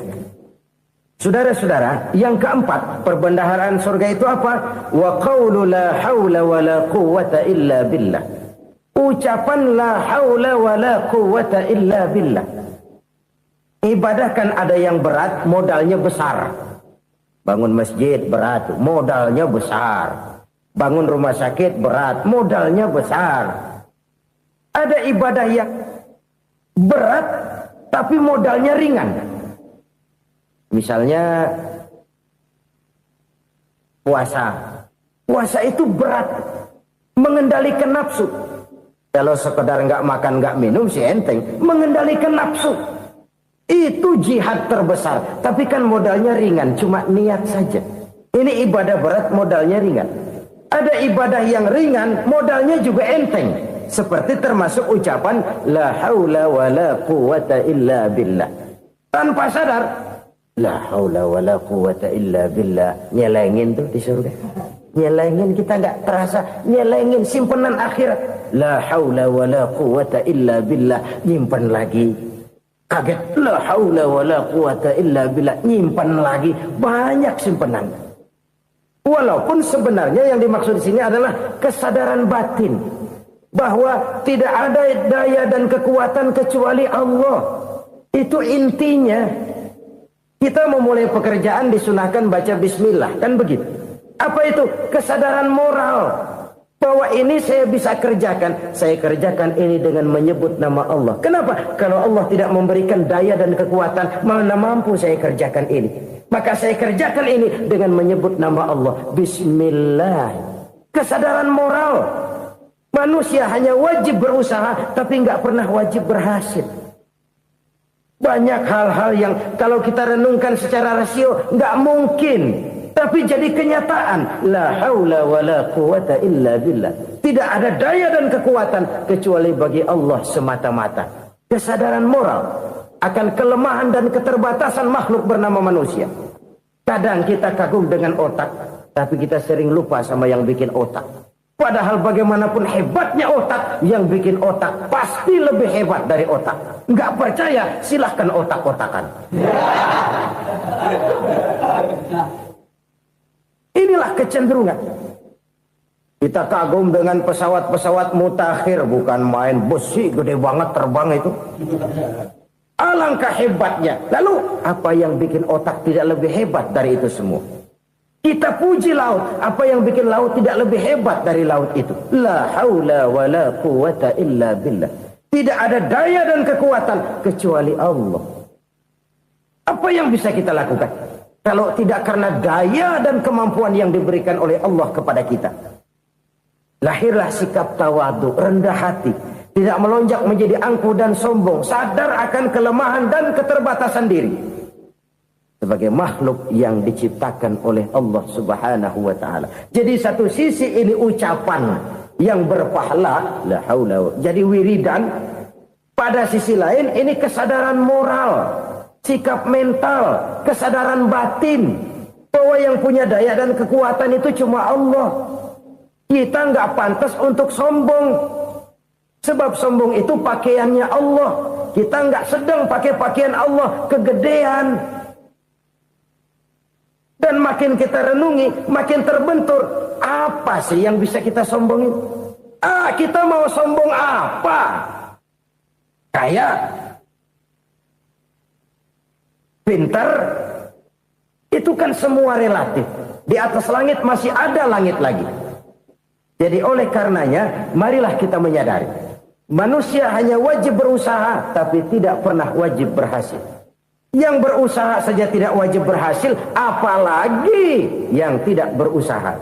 Saudara-saudara, yang keempat, perbendaharaan surga itu apa? Wa qawlu la hawla wa la quwwata illa billah. Ucapan la hawla wa la quwwata illa billah. Ibadah kan ada yang berat, modalnya besar. Bangun masjid berat, modalnya besar. Bangun rumah sakit berat, modalnya besar. Ada ibadah yang berat, tapi modalnya ringan. Misalnya puasa. Puasa itu berat, mengendalikan nafsu. Kalau sekedar nggak makan nggak minum sih enteng, mengendalikan nafsu. Itu jihad terbesar. Tapi kan modalnya ringan, cuma niat saja. Ini ibadah berat, modalnya ringan. Ada ibadah yang ringan, modalnya juga enteng. Seperti termasuk ucapan la haula wa la quwwata illa billah. Tanpa sadar, la haula wa la quwwata illa billah. Nyelengin tuh di surga. Nyelengin, kita nggak terasa. Nyelengin simpenan akhirat. La haula wa la quwwata illa billah. Nyimpan lagi. Kaget, la haula wa la quwwata illa billah, nyimpan lagi, banyak simpanan. Walaupun sebenarnya yang dimaksud di sini adalah kesadaran batin bahwa tidak ada daya dan kekuatan kecuali Allah. Itu intinya. Kita memulai pekerjaan disunahkan baca bismillah, kan begitu. Apa itu? Kesadaran moral Bahwa ini saya bisa kerjakan. Saya kerjakan ini dengan menyebut nama Allah. Kenapa? Kalau Allah tidak memberikan daya dan kekuatan, mana mampu saya kerjakan ini. Maka saya kerjakan ini dengan menyebut nama Allah. Bismillah. Kesadaran moral. Manusia hanya wajib berusaha, tapi nggak pernah wajib berhasil. Banyak hal-hal yang kalau kita renungkan secara rasio, nggak mungkin. Tapi jadi kenyataan. La haula wa la quwata illa billah. Tidak ada daya dan kekuatan kecuali bagi Allah semata-mata. Kesadaran moral akan kelemahan dan keterbatasan makhluk bernama manusia. Kadang kita kagum dengan otak, tapi kita sering lupa sama yang bikin otak. Padahal bagaimanapun hebatnya otak, yang bikin otak pasti lebih hebat dari otak. Nggak percaya? Silahkan otak-otakan. Inilah kecenderungan. Kita kagum dengan pesawat-pesawat mutakhir, bukan main besi gede banget terbang itu. Alangkah hebatnya. Lalu apa yang bikin otak tidak lebih hebat dari itu semua? Kita puji laut. Apa yang bikin laut tidak lebih hebat dari laut itu? La haula wa la quwata illa billah. Tidak ada daya dan kekuatan kecuali Allah. Apa yang bisa kita lakukan kalau tidak karena daya dan kemampuan yang diberikan oleh Allah kepada kita? Lahirlah sikap tawadu, rendah hati, tidak melonjak menjadi angkuh dan sombong, sadar akan kelemahan dan keterbatasan diri. Sebagai makhluk yang diciptakan oleh Allah Subhanahu wa ta'ala. Jadi satu sisi ini ucapan yang berpahala, la haula, jadi wiridan. Pada sisi lain ini kesadaran moral, sikap mental, kesadaran batin, bahwa yang punya daya dan kekuatan itu cuma Allah. Kita nggak pantas untuk sombong, sebab sombong itu pakaiannya Allah. Kita nggak sedang pakai pakaian Allah, kegedean. Dan makin kita renungi, makin terbentur. Apa sih yang bisa kita sombongin? Kita mau sombong apa? Kaya, pintar, itu kan semua relatif. Di atas langit masih ada langit lagi. Jadi oleh karenanya, marilah kita menyadari. Manusia hanya wajib berusaha, tapi tidak pernah wajib berhasil. Yang berusaha saja tidak wajib berhasil, apalagi yang tidak berusaha.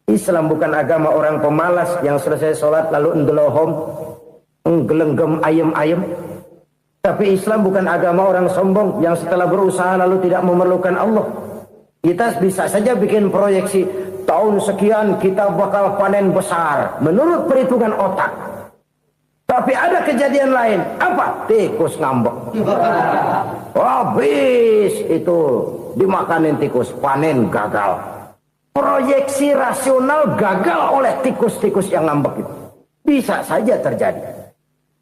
Islam bukan agama orang pemalas yang selesai sholat lalu enggelohom, enggelenggem ayem-ayem. Tapi Islam bukan agama orang sombong yang setelah berusaha lalu tidak memerlukan Allah. Kita bisa saja bikin proyeksi, tahun sekian kita bakal panen besar menurut perhitungan otak. Tapi ada kejadian lain. Apa? Tikus ngambek. Habis itu dimakanin tikus, panen gagal. Proyeksi rasional gagal oleh tikus-tikus yang ngambek itu. Bisa saja terjadi.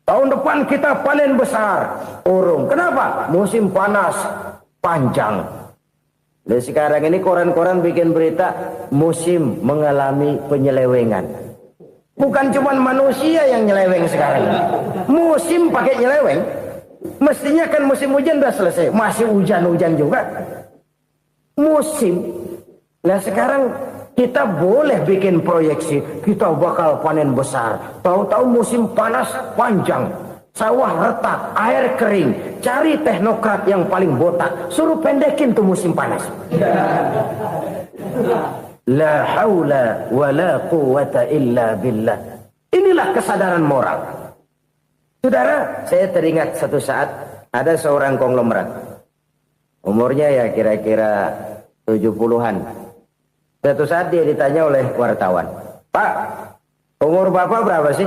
Tahun depan kita panen besar, urung. Kenapa? Musim panas panjang. Dan sekarang ini koran-koran bikin berita musim mengalami penyelewengan. Bukan cuma manusia yang nyeleweng sekarang. Musim pakai nyeleweng. Mestinya kan musim hujan udah selesai, masih hujan-hujan juga. Musim. Nah sekarang kita boleh bikin proyeksi, kita bakal panen besar. Tahu-tahu musim panas panjang, sawah retak, air kering. Cari teknokrat yang paling botak, suruh pendekin tuh musim panas. La haula wa la quwata illa billah. Inilah kesadaran moral. Saudara, saya teringat satu saat ada seorang konglomerat. Umurnya ya kira-kira 70-an. Suatu saat dia ditanya oleh wartawan, "Pak, umur Bapak berapa sih?"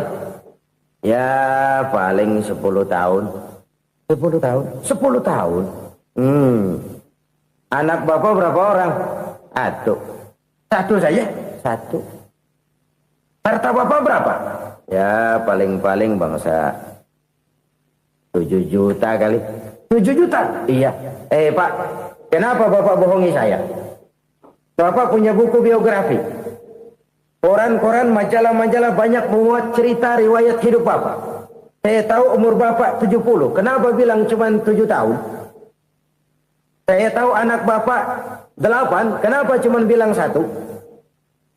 "Ya paling 10 tahun." 10 tahun? 10 tahun? Anak Bapak berapa orang? Satu saja? Satu. Harta Bapak berapa? Ya paling-paling bangsa 7 juta kali. 7 juta? Iya. Pak, kenapa Bapak bohongi saya? Bapak punya buku biografi. Koran-koran, majalah-majalah banyak memuat cerita riwayat hidup Bapak. Saya tahu umur Bapak 70. Kenapa bilang cuma 7 tahun? Saya tahu anak Bapak 8. Kenapa cuma bilang 1?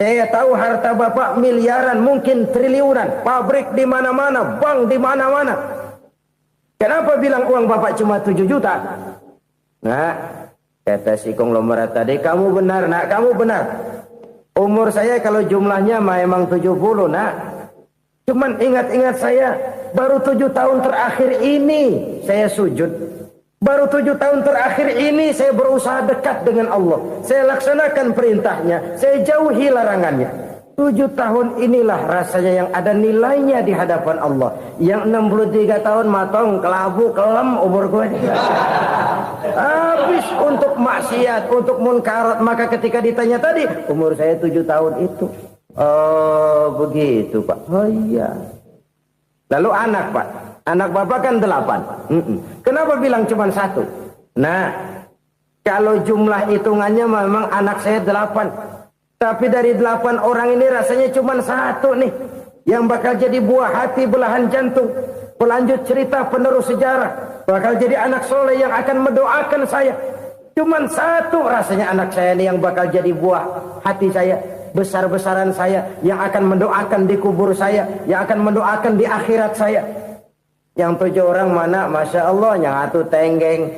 Saya tahu harta bapak miliaran, mungkin triliunan, pabrik di mana-mana, bank di mana-mana. Kenapa bilang uang bapak cuma 7 juta? Nah, kata si konglomerat tadi, kamu benar nak, kamu benar. Umur saya kalau jumlahnya memang 70 nak. Cuman ingat-ingat saya, baru 7 tahun terakhir ini saya sujud. Baru 7 tahun terakhir ini saya berusaha dekat dengan Allah. Saya laksanakan perintahnya, saya jauhi larangannya. 7 tahun inilah rasanya yang ada nilainya di hadapan Allah. Yang 63 tahun matong, kelabu, kelem umur gue. Habis untuk maksiat, untuk munkarat. Maka ketika ditanya tadi, umur saya 7 tahun itu. Oh begitu Pak. Oh iya. Lalu anak Pak. Anak bapak kan 8. Kenapa bilang cuma 1? Nah, kalau jumlah hitungannya memang anak saya 8. Tapi dari 8 orang ini rasanya cuma 1 nih. Yang bakal jadi buah hati, belahan jantung. Pelanjut cerita, penerus sejarah. Bakal jadi anak soleh yang akan mendoakan saya. Cuma 1 rasanya anak saya ini yang bakal jadi buah hati saya. Besar-besaran saya. Yang akan mendoakan di kubur saya. Yang akan mendoakan di akhirat saya. Yang 7 orang mana? Masya Allah, yang 1 tenggeng,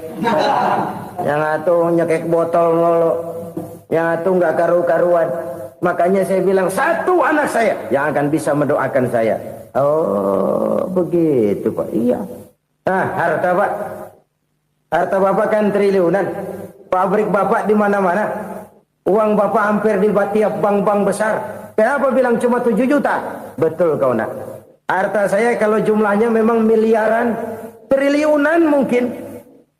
yang 1 nyekek botol mulu, yang 1 nggak karu-karuan. Makanya saya bilang 1 anak saya yang akan bisa mendoakan saya. Oh begitu Pak. Iya. Nah harta Pak, harta bapak kan triliunan, pabrik bapak di mana-mana, uang bapak hampir di tiap bank-bank besar. Kenapa bilang cuma 7 juta? Betul kau nak. Harta saya kalau jumlahnya memang miliaran, triliunan mungkin.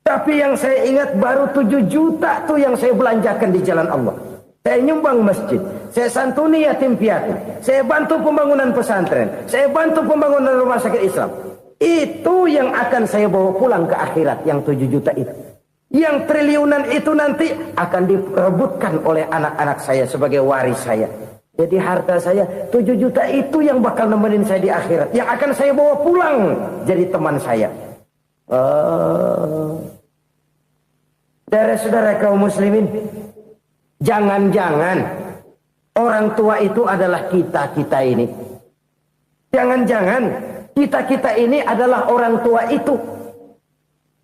Tapi yang saya ingat baru 7 juta tuh yang saya belanjakan di jalan Allah. Saya nyumbang masjid, saya santuni yatim piatu, saya bantu pembangunan pesantren, saya bantu pembangunan rumah sakit Islam. Itu yang akan saya bawa pulang ke akhirat, yang 7 juta itu. Yang triliunan itu nanti akan diperebutkan oleh anak-anak saya sebagai waris saya. Jadi harta saya 7 juta itu yang bakal nemenin saya di akhirat. Yang akan saya bawa pulang jadi teman saya. Saudara-saudara kaum muslimin, jangan-jangan orang tua itu adalah kita-kita ini. Jangan-jangan kita-kita ini adalah orang tua itu.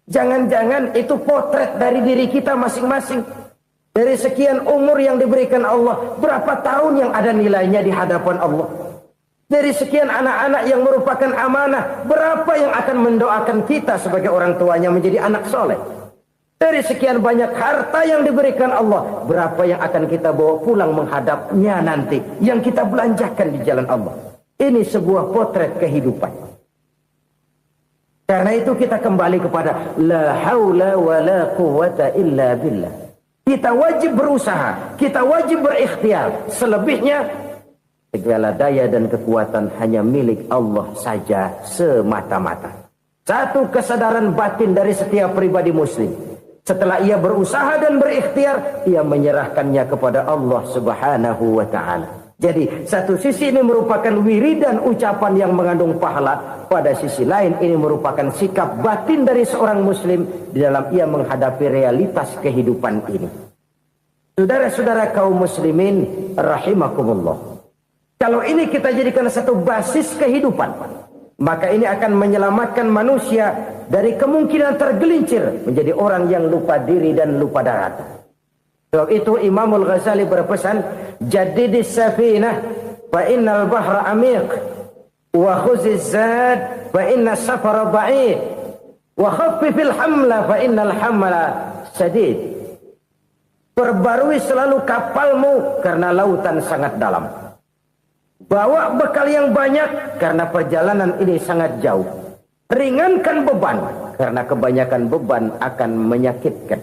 Jangan-jangan itu potret dari diri kita masing-masing. Dari sekian umur yang diberikan Allah, berapa tahun yang ada nilainya di hadapan Allah? Dari sekian anak-anak yang merupakan amanah, berapa yang akan mendoakan kita sebagai orang tuanya menjadi anak soleh? Dari sekian banyak harta yang diberikan Allah, berapa yang akan kita bawa pulang menghadapnya nanti, yang kita belanjakan di jalan Allah? Ini sebuah potret kehidupan. Karena itu kita kembali kepada la haula wa la quwata illa billah. Kita wajib berusaha, kita wajib berikhtiar. Selebihnya, segala daya dan kekuatan hanya milik Allah saja semata-mata. Satu kesadaran batin dari setiap pribadi muslim. Setelah ia berusaha dan berikhtiar, ia menyerahkannya kepada Allah Subhanahu wa ta'ala. Jadi, satu sisi ini merupakan wiridan ucapan yang mengandung pahala. Pada sisi lain, ini merupakan sikap batin dari seorang muslim di dalam ia menghadapi realitas kehidupan ini. Saudara-saudara kaum muslimin, rahimakumullah. Kalau ini kita jadikan satu basis kehidupan, maka ini akan menyelamatkan manusia dari kemungkinan tergelincir menjadi orang yang lupa diri dan lupa darat. Sebab itu Imamul Ghazali berpesan, jadidis safinah fa innal bahra amiq wa khuziz zad fa inna safara ba'id wa khaffifil hamla fa innal hamla sadid. Perbarui selalu kapalmu karena lautan sangat dalam. Bawa bekal yang banyak karena perjalanan ini sangat jauh. Ringankan beban karena kebanyakan beban akan menyakitkan.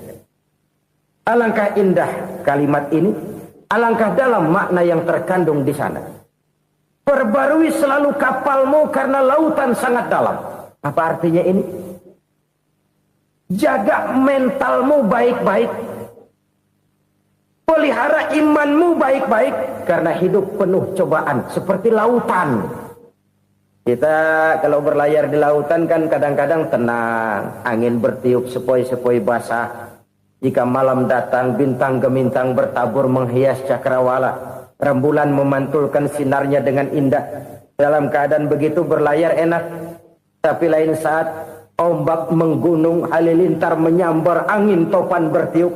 Alangkah indah kalimat ini, alangkah dalam makna yang terkandung di sana. Perbarui selalu kapalmu karena lautan sangat dalam. Apa artinya ini? Jaga mentalmu baik-baik. Pelihara imanmu baik-baik karena hidup penuh cobaan seperti lautan. Kita kalau berlayar di lautan kan kadang-kadang tenang, angin bertiup sepoi-sepoi basah. Jika malam datang bintang gemintang bertabur menghias cakrawala. Rembulan memantulkan sinarnya dengan indah. Dalam keadaan begitu berlayar enak. Tapi lain saat ombak menggunung, halilintar menyambar, angin topan bertiup.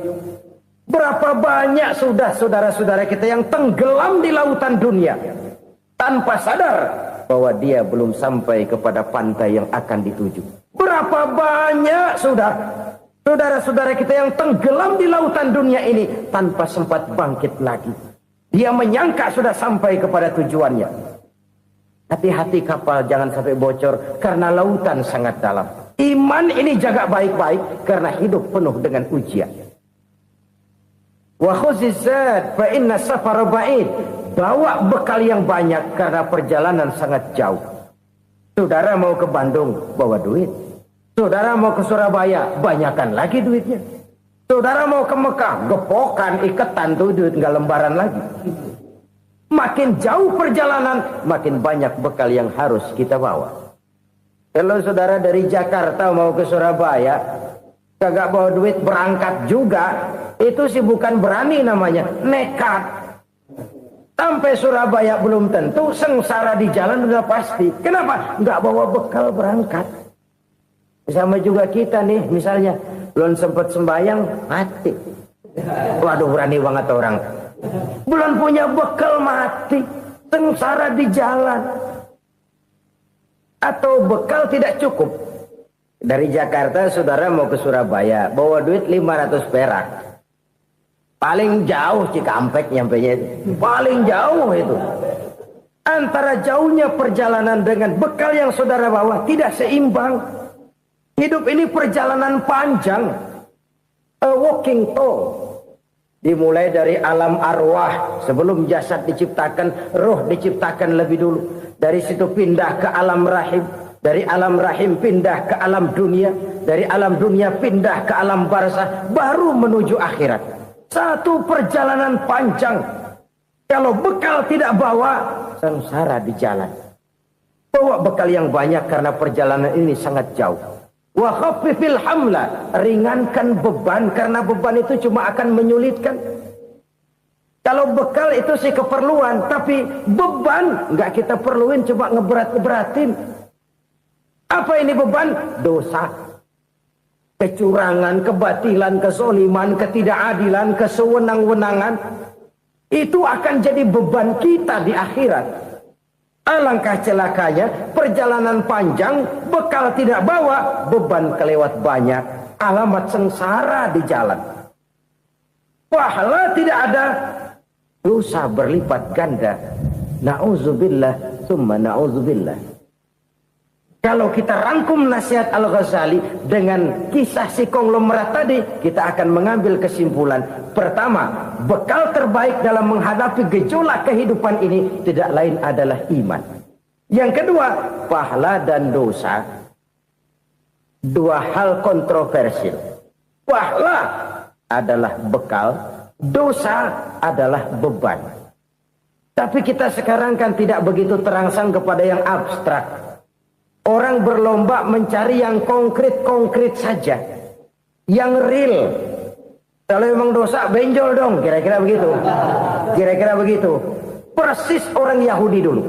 Berapa banyak sudah saudara-saudara kita yang tenggelam di lautan dunia tanpa sadar bahwa dia belum sampai kepada pantai yang akan dituju. Berapa banyak sudah saudara-saudara kita yang tenggelam di lautan dunia ini tanpa sempat bangkit lagi. Dia menyangka sudah sampai kepada tujuannya. Hati-hati kapal jangan sampai bocor karena lautan sangat dalam. Iman ini jaga baik-baik karena hidup penuh dengan ujian. Wa khuzizat fa inna safara ba'id. Bawa bekal yang banyak karena perjalanan sangat jauh. Saudara mau ke Bandung, bawa duit. Saudara mau ke Surabaya, banyakkan lagi duitnya. Saudara mau ke Mekah, gepokan, iketan tuh duit nggak lembaran lagi. Makin jauh perjalanan, makin banyak bekal yang harus kita bawa. Kalau saudara dari Jakarta mau ke Surabaya, kagak bawa duit berangkat juga, itu sih bukan berani namanya, nekat. Sampai Surabaya belum tentu, sengsara di jalan udah pasti. Kenapa? Nggak bawa bekal berangkat. Sama juga kita nih, misalnya belum sempat sembahyang, mati. Waduh, berani banget orang. Belum punya bekal, mati. Sengsara di jalan. Atau bekal tidak cukup. Dari Jakarta saudara mau ke Surabaya, bawa duit 500 perak. Paling jauh Cikampek nyampenya itu. Paling jauh itu. Antara jauhnya perjalanan dengan bekal yang saudara bawa tidak seimbang. Hidup ini perjalanan panjang. A walking tour. Dimulai dari alam arwah. Sebelum jasad diciptakan, roh diciptakan lebih dulu. Dari situ pindah ke alam rahim. Dari alam rahim pindah ke alam dunia. Dari alam dunia pindah ke alam barzah. Baru menuju akhirat. Satu perjalanan panjang. Kalau bekal tidak bawa, sengsara di jalan. Bawa bekal yang banyak karena perjalanan ini sangat jauh. Wa khaffifil hamla, ringankan beban karena beban itu cuma akan menyulitkan. Kalau bekal itu sih keperluan, tapi beban nggak kita perluin, cuma ngeberat-beratin. Apa ini beban? Dosa. Kecurangan, kebatilan, kezoliman, ketidakadilan, kesewenang-wenangan. Itu akan jadi beban kita di akhirat. Alangkah celakanya, perjalanan panjang, bekal tidak bawa, beban kelewat banyak. Alamat sengsara di jalan. Pahala tidak ada, dosa berlipat ganda. Na'udzubillah, summa na'udzubillah. Kalau kita rangkum nasihat Al-Ghazali dengan kisah si konglomerat tadi, kita akan mengambil kesimpulan. Pertama, bekal terbaik dalam menghadapi gejolak kehidupan ini tidak lain adalah iman. Yang kedua, pahala dan dosa. Dua hal kontroversial. Pahala adalah bekal, dosa adalah beban. Tapi kita sekarang kan tidak begitu terangsang kepada yang abstrak. Orang berlomba mencari yang konkret-konkret saja. Yang real. Kalau memang dosa, benjol dong. Kira-kira begitu. Kira-kira begitu. Persis orang Yahudi dulu.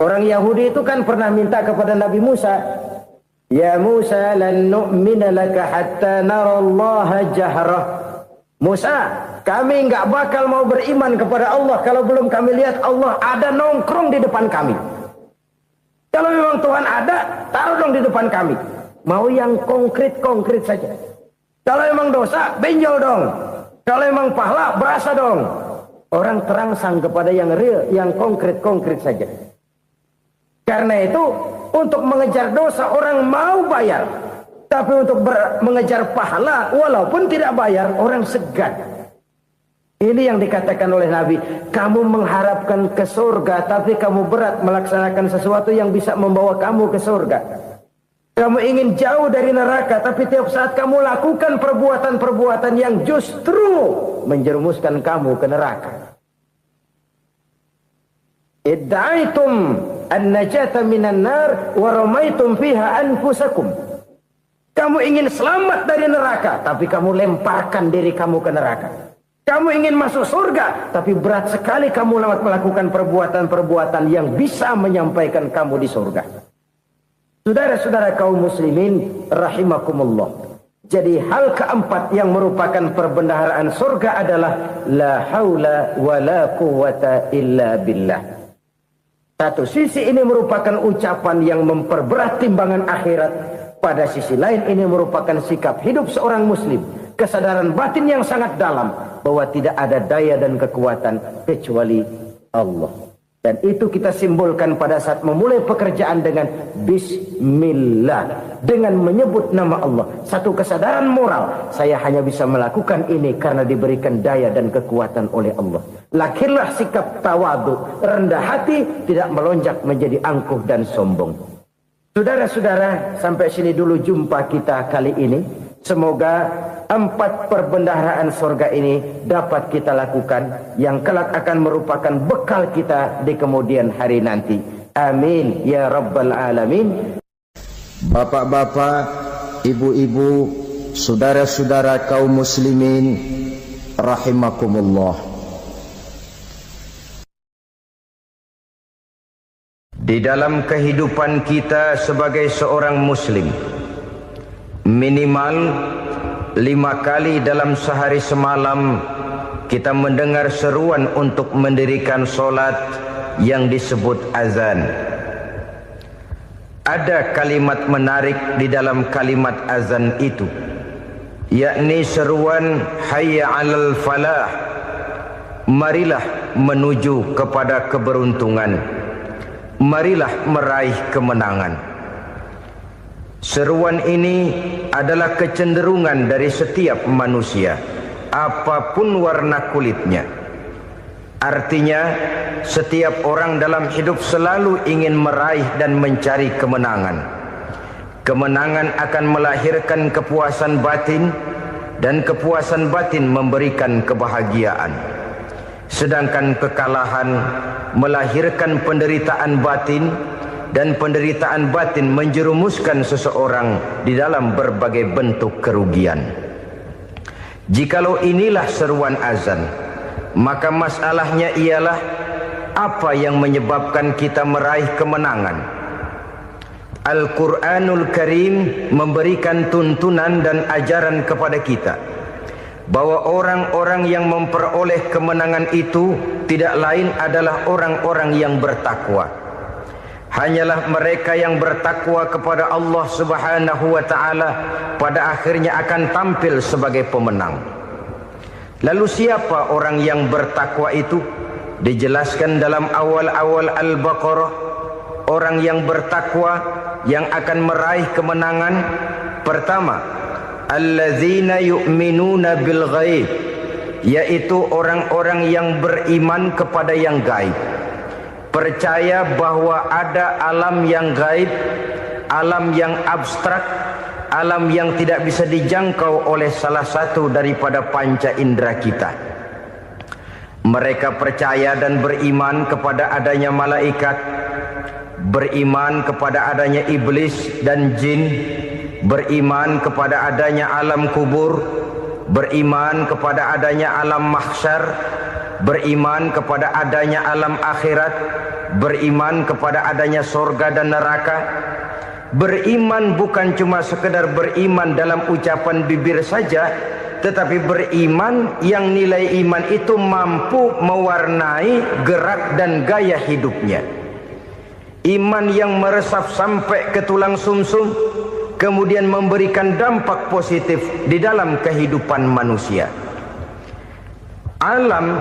Orang Yahudi itu kan pernah minta kepada Nabi Musa. Ya Musa, lan nu'mina laka hatta narallaha jahrah. Musa, kami nggak bakal mau beriman kepada Allah kalau belum kami lihat Allah ada nongkrong di depan kami. Kalau memang Tuhan ada, taruh dong di depan kami. Mau yang konkret-konkret saja. Kalau memang dosa, benjol dong. Kalau memang pahala, berasa dong. Orang terangsang kepada yang real, yang konkret-konkret saja. Karena itu, untuk mengejar dosa, orang mau bayar. Tapi untuk mengejar pahala, walaupun tidak bayar, orang segan. Ini yang dikatakan oleh Nabi, kamu mengharapkan ke surga, tapi kamu berat melaksanakan sesuatu yang bisa membawa kamu ke surga. Kamu ingin jauh dari neraka, tapi tiap saat kamu lakukan perbuatan-perbuatan yang justru menjerumuskan kamu ke neraka. Idda'aitum an-najata minan nar wa ramaitum fiha anfusakum. Kamu ingin selamat dari neraka, tapi kamu lemparkan diri kamu ke neraka. Kamu ingin masuk surga, tapi berat sekali kamu melakukan perbuatan-perbuatan yang bisa menyampaikan kamu di surga. Saudara-saudara kaum muslimin rahimakumullah. Jadi hal keempat yang merupakan perbendaharaan surga adalah la haula wa la quwwata illa billah. Satu sisi ini merupakan ucapan yang memperberat timbangan akhirat. Pada sisi lain ini merupakan sikap hidup seorang muslim. Kesadaran batin yang sangat dalam bahwa tidak ada daya dan kekuatan kecuali Allah. Dan itu kita simbolkan pada saat memulai pekerjaan dengan Bismillah, dengan menyebut nama Allah. Satu kesadaran moral, saya hanya bisa melakukan ini karena diberikan daya dan kekuatan oleh Allah. Lahirlah sikap tawadu, rendah hati, tidak melonjak menjadi angkuh dan sombong. Saudara-saudara, sampai sini dulu jumpa kita kali ini. Semoga 4 perbendaharaan surga ini dapat kita lakukan, yang kelak akan merupakan bekal kita di kemudian hari nanti. Amin ya rabbal alamin. Bapak-bapak, ibu-ibu, saudara-saudara kaum muslimin rahimakumullah. Di dalam kehidupan kita sebagai seorang muslim, minimal 5 kali dalam sehari semalam kita mendengar seruan untuk mendirikan solat yang disebut azan. Ada kalimat menarik di dalam kalimat azan itu, yakni seruan hayya 'alal falah, marilah menuju kepada keberuntungan, marilah meraih kemenangan. Seruan ini adalah kecenderungan dari setiap manusia, apapun warna kulitnya. Artinya, setiap orang dalam hidup selalu ingin meraih dan mencari kemenangan. Kemenangan akan melahirkan kepuasan batin, dan kepuasan batin memberikan kebahagiaan. Sedangkan kekalahan melahirkan penderitaan batin, dan penderitaan batin menjerumuskan seseorang di dalam berbagai bentuk kerugian. Jikalau inilah seruan azan, maka masalahnya ialah apa yang menyebabkan kita meraih kemenangan. Al-Quranul Karim memberikan tuntunan dan ajaran kepada kita bahwa orang-orang yang memperoleh kemenangan itu tidak lain adalah orang-orang yang bertakwa. Hanyalah mereka yang bertakwa kepada Allah Subhanahu wa ta'ala pada akhirnya akan tampil sebagai pemenang. Lalu siapa orang yang bertakwa itu? Dijelaskan dalam awal-awal Al-Baqarah, orang yang bertakwa yang akan meraih kemenangan. Pertama, alladzina yu'minuna bil ghaib, yaitu orang-orang yang beriman kepada yang gaib. Percaya bahwa ada alam yang gaib, alam yang abstrak, alam yang tidak bisa dijangkau oleh salah satu daripada panca indera kita. Mereka percaya dan beriman kepada adanya malaikat, beriman kepada adanya iblis dan jin, beriman kepada adanya alam kubur, beriman kepada adanya alam mahsyar, beriman kepada adanya alam akhirat, beriman kepada adanya surga dan neraka. Beriman bukan cuma sekedar beriman dalam ucapan bibir saja, tetapi beriman yang nilai iman itu mampu mewarnai gerak dan gaya hidupnya. Iman yang meresap sampai ke tulang sumsum, kemudian memberikan dampak positif di dalam kehidupan manusia. Alam,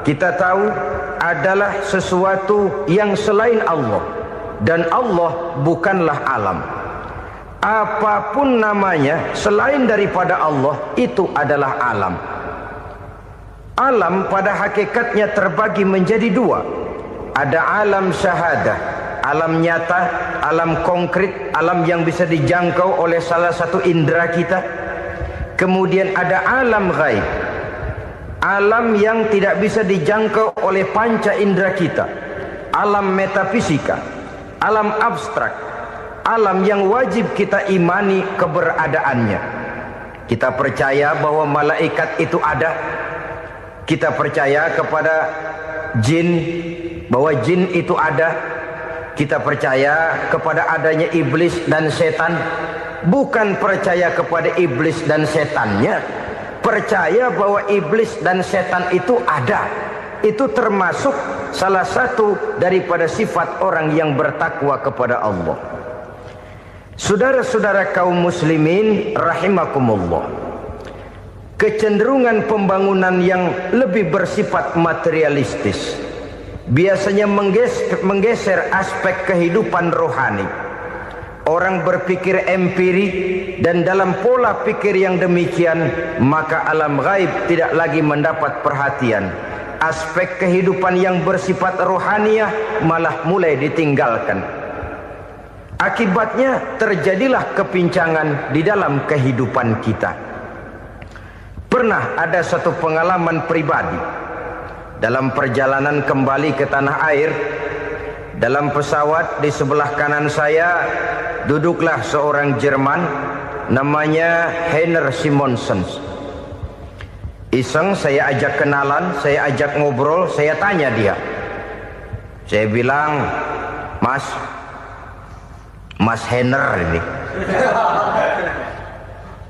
kita tahu, adalah sesuatu yang selain Allah, dan Allah bukanlah alam. Apapun namanya selain daripada Allah, itu adalah alam. Alam pada hakikatnya terbagi menjadi 2. Ada alam syahadah, alam nyata, alam konkret, alam yang bisa dijangkau oleh salah satu indera kita. Kemudian ada alam ghaib, alam yang tidak bisa dijangkau oleh panca indera kita, alam metafisika, alam abstrak, alam yang wajib kita imani keberadaannya. Kita percaya bahwa malaikat itu ada, Kita percaya kepada jin, bahwa jin itu ada. Kita percaya kepada adanya iblis dan setan. Bukan percaya kepada iblis dan setannya, percaya bahwa iblis dan setan itu ada. Itu termasuk salah satu daripada sifat orang yang bertakwa kepada Allah. Saudara-saudara kaum muslimin rahimakumullah, kecenderungan pembangunan yang lebih bersifat materialistis biasanya menggeser aspek kehidupan rohani. Orang berpikir empiri, dan dalam pola pikir yang demikian maka alam gaib tidak lagi mendapat perhatian. Aspek kehidupan yang bersifat rohaniah malah mulai ditinggalkan. Akibatnya terjadilah kepincangan di dalam kehidupan kita. Pernah ada satu pengalaman pribadi dalam perjalanan kembali ke tanah air. Dalam pesawat di sebelah kanan saya duduklah seorang Jerman namanya Heiner Simonsen. Iseng saya ajak kenalan, saya ajak ngobrol, saya tanya dia. Saya bilang, Mas Heiner ini,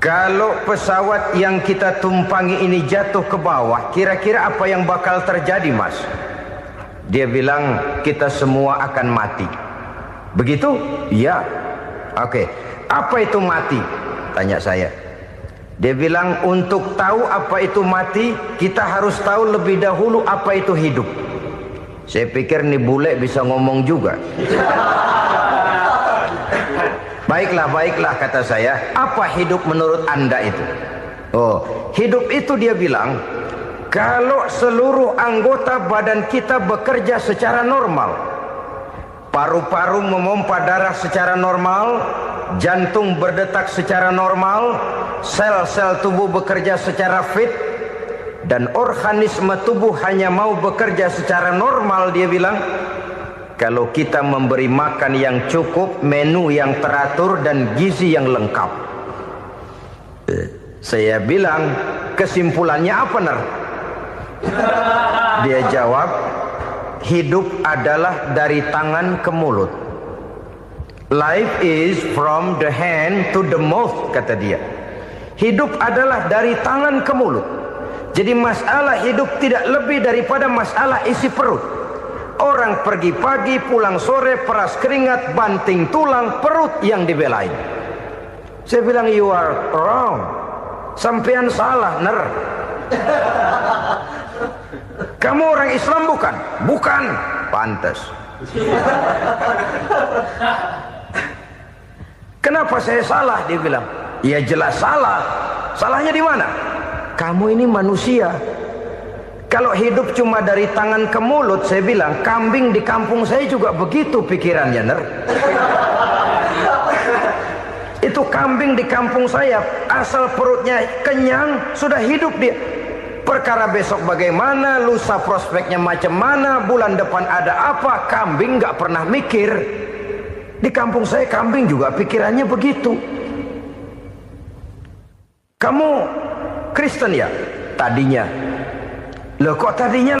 kalau pesawat yang kita tumpangi ini jatuh ke bawah, kira-kira apa yang bakal terjadi, Mas? Dia bilang, kita semua akan mati. Begitu? Iya. Oke. Apa itu mati? Tanya saya. Dia bilang, untuk tahu apa itu mati, kita harus tahu lebih dahulu apa itu hidup. Saya pikir nih bule bisa ngomong juga. Baiklah kata saya. Apa hidup menurut Anda itu? Oh, hidup itu dia bilang, kalau seluruh anggota badan kita bekerja secara normal, paru-paru memompa darah secara normal, jantung berdetak secara normal, sel-sel tubuh bekerja secara fit, dan organisme tubuh hanya mau bekerja secara normal, dia bilang, kalau kita memberi makan yang cukup, menu yang teratur, dan gizi yang lengkap. Saya bilang, kesimpulannya apa, Ner? Dia jawab, hidup adalah dari tangan ke mulut. Life is from the hand to the mouth, kata dia. Hidup adalah dari tangan ke mulut. Jadi masalah hidup tidak lebih daripada masalah isi perut. Orang pergi pagi, pulang sore, peras keringat, banting tulang, perut yang dibelain. Saya bilang, you are wrong. Sampean salah, Ner. Kamu orang Islam bukan? Bukan. Pantas. Kenapa saya salah? Dia bilang, ya jelas salah. Salahnya di mana? Kamu ini manusia. Kalau hidup cuma dari tangan ke mulut, saya bilang, kambing di kampung saya juga begitu pikirannya, Ner. Itu kambing di kampung saya, asal perutnya kenyang, sudah hidup dia. Perkara besok bagaimana, lusa prospeknya macam mana, bulan depan ada apa, kambing nggak pernah mikir. Di kampung saya kambing juga pikirannya begitu. Kamu Kristen ya? Tadinya. Loh kok tadinya?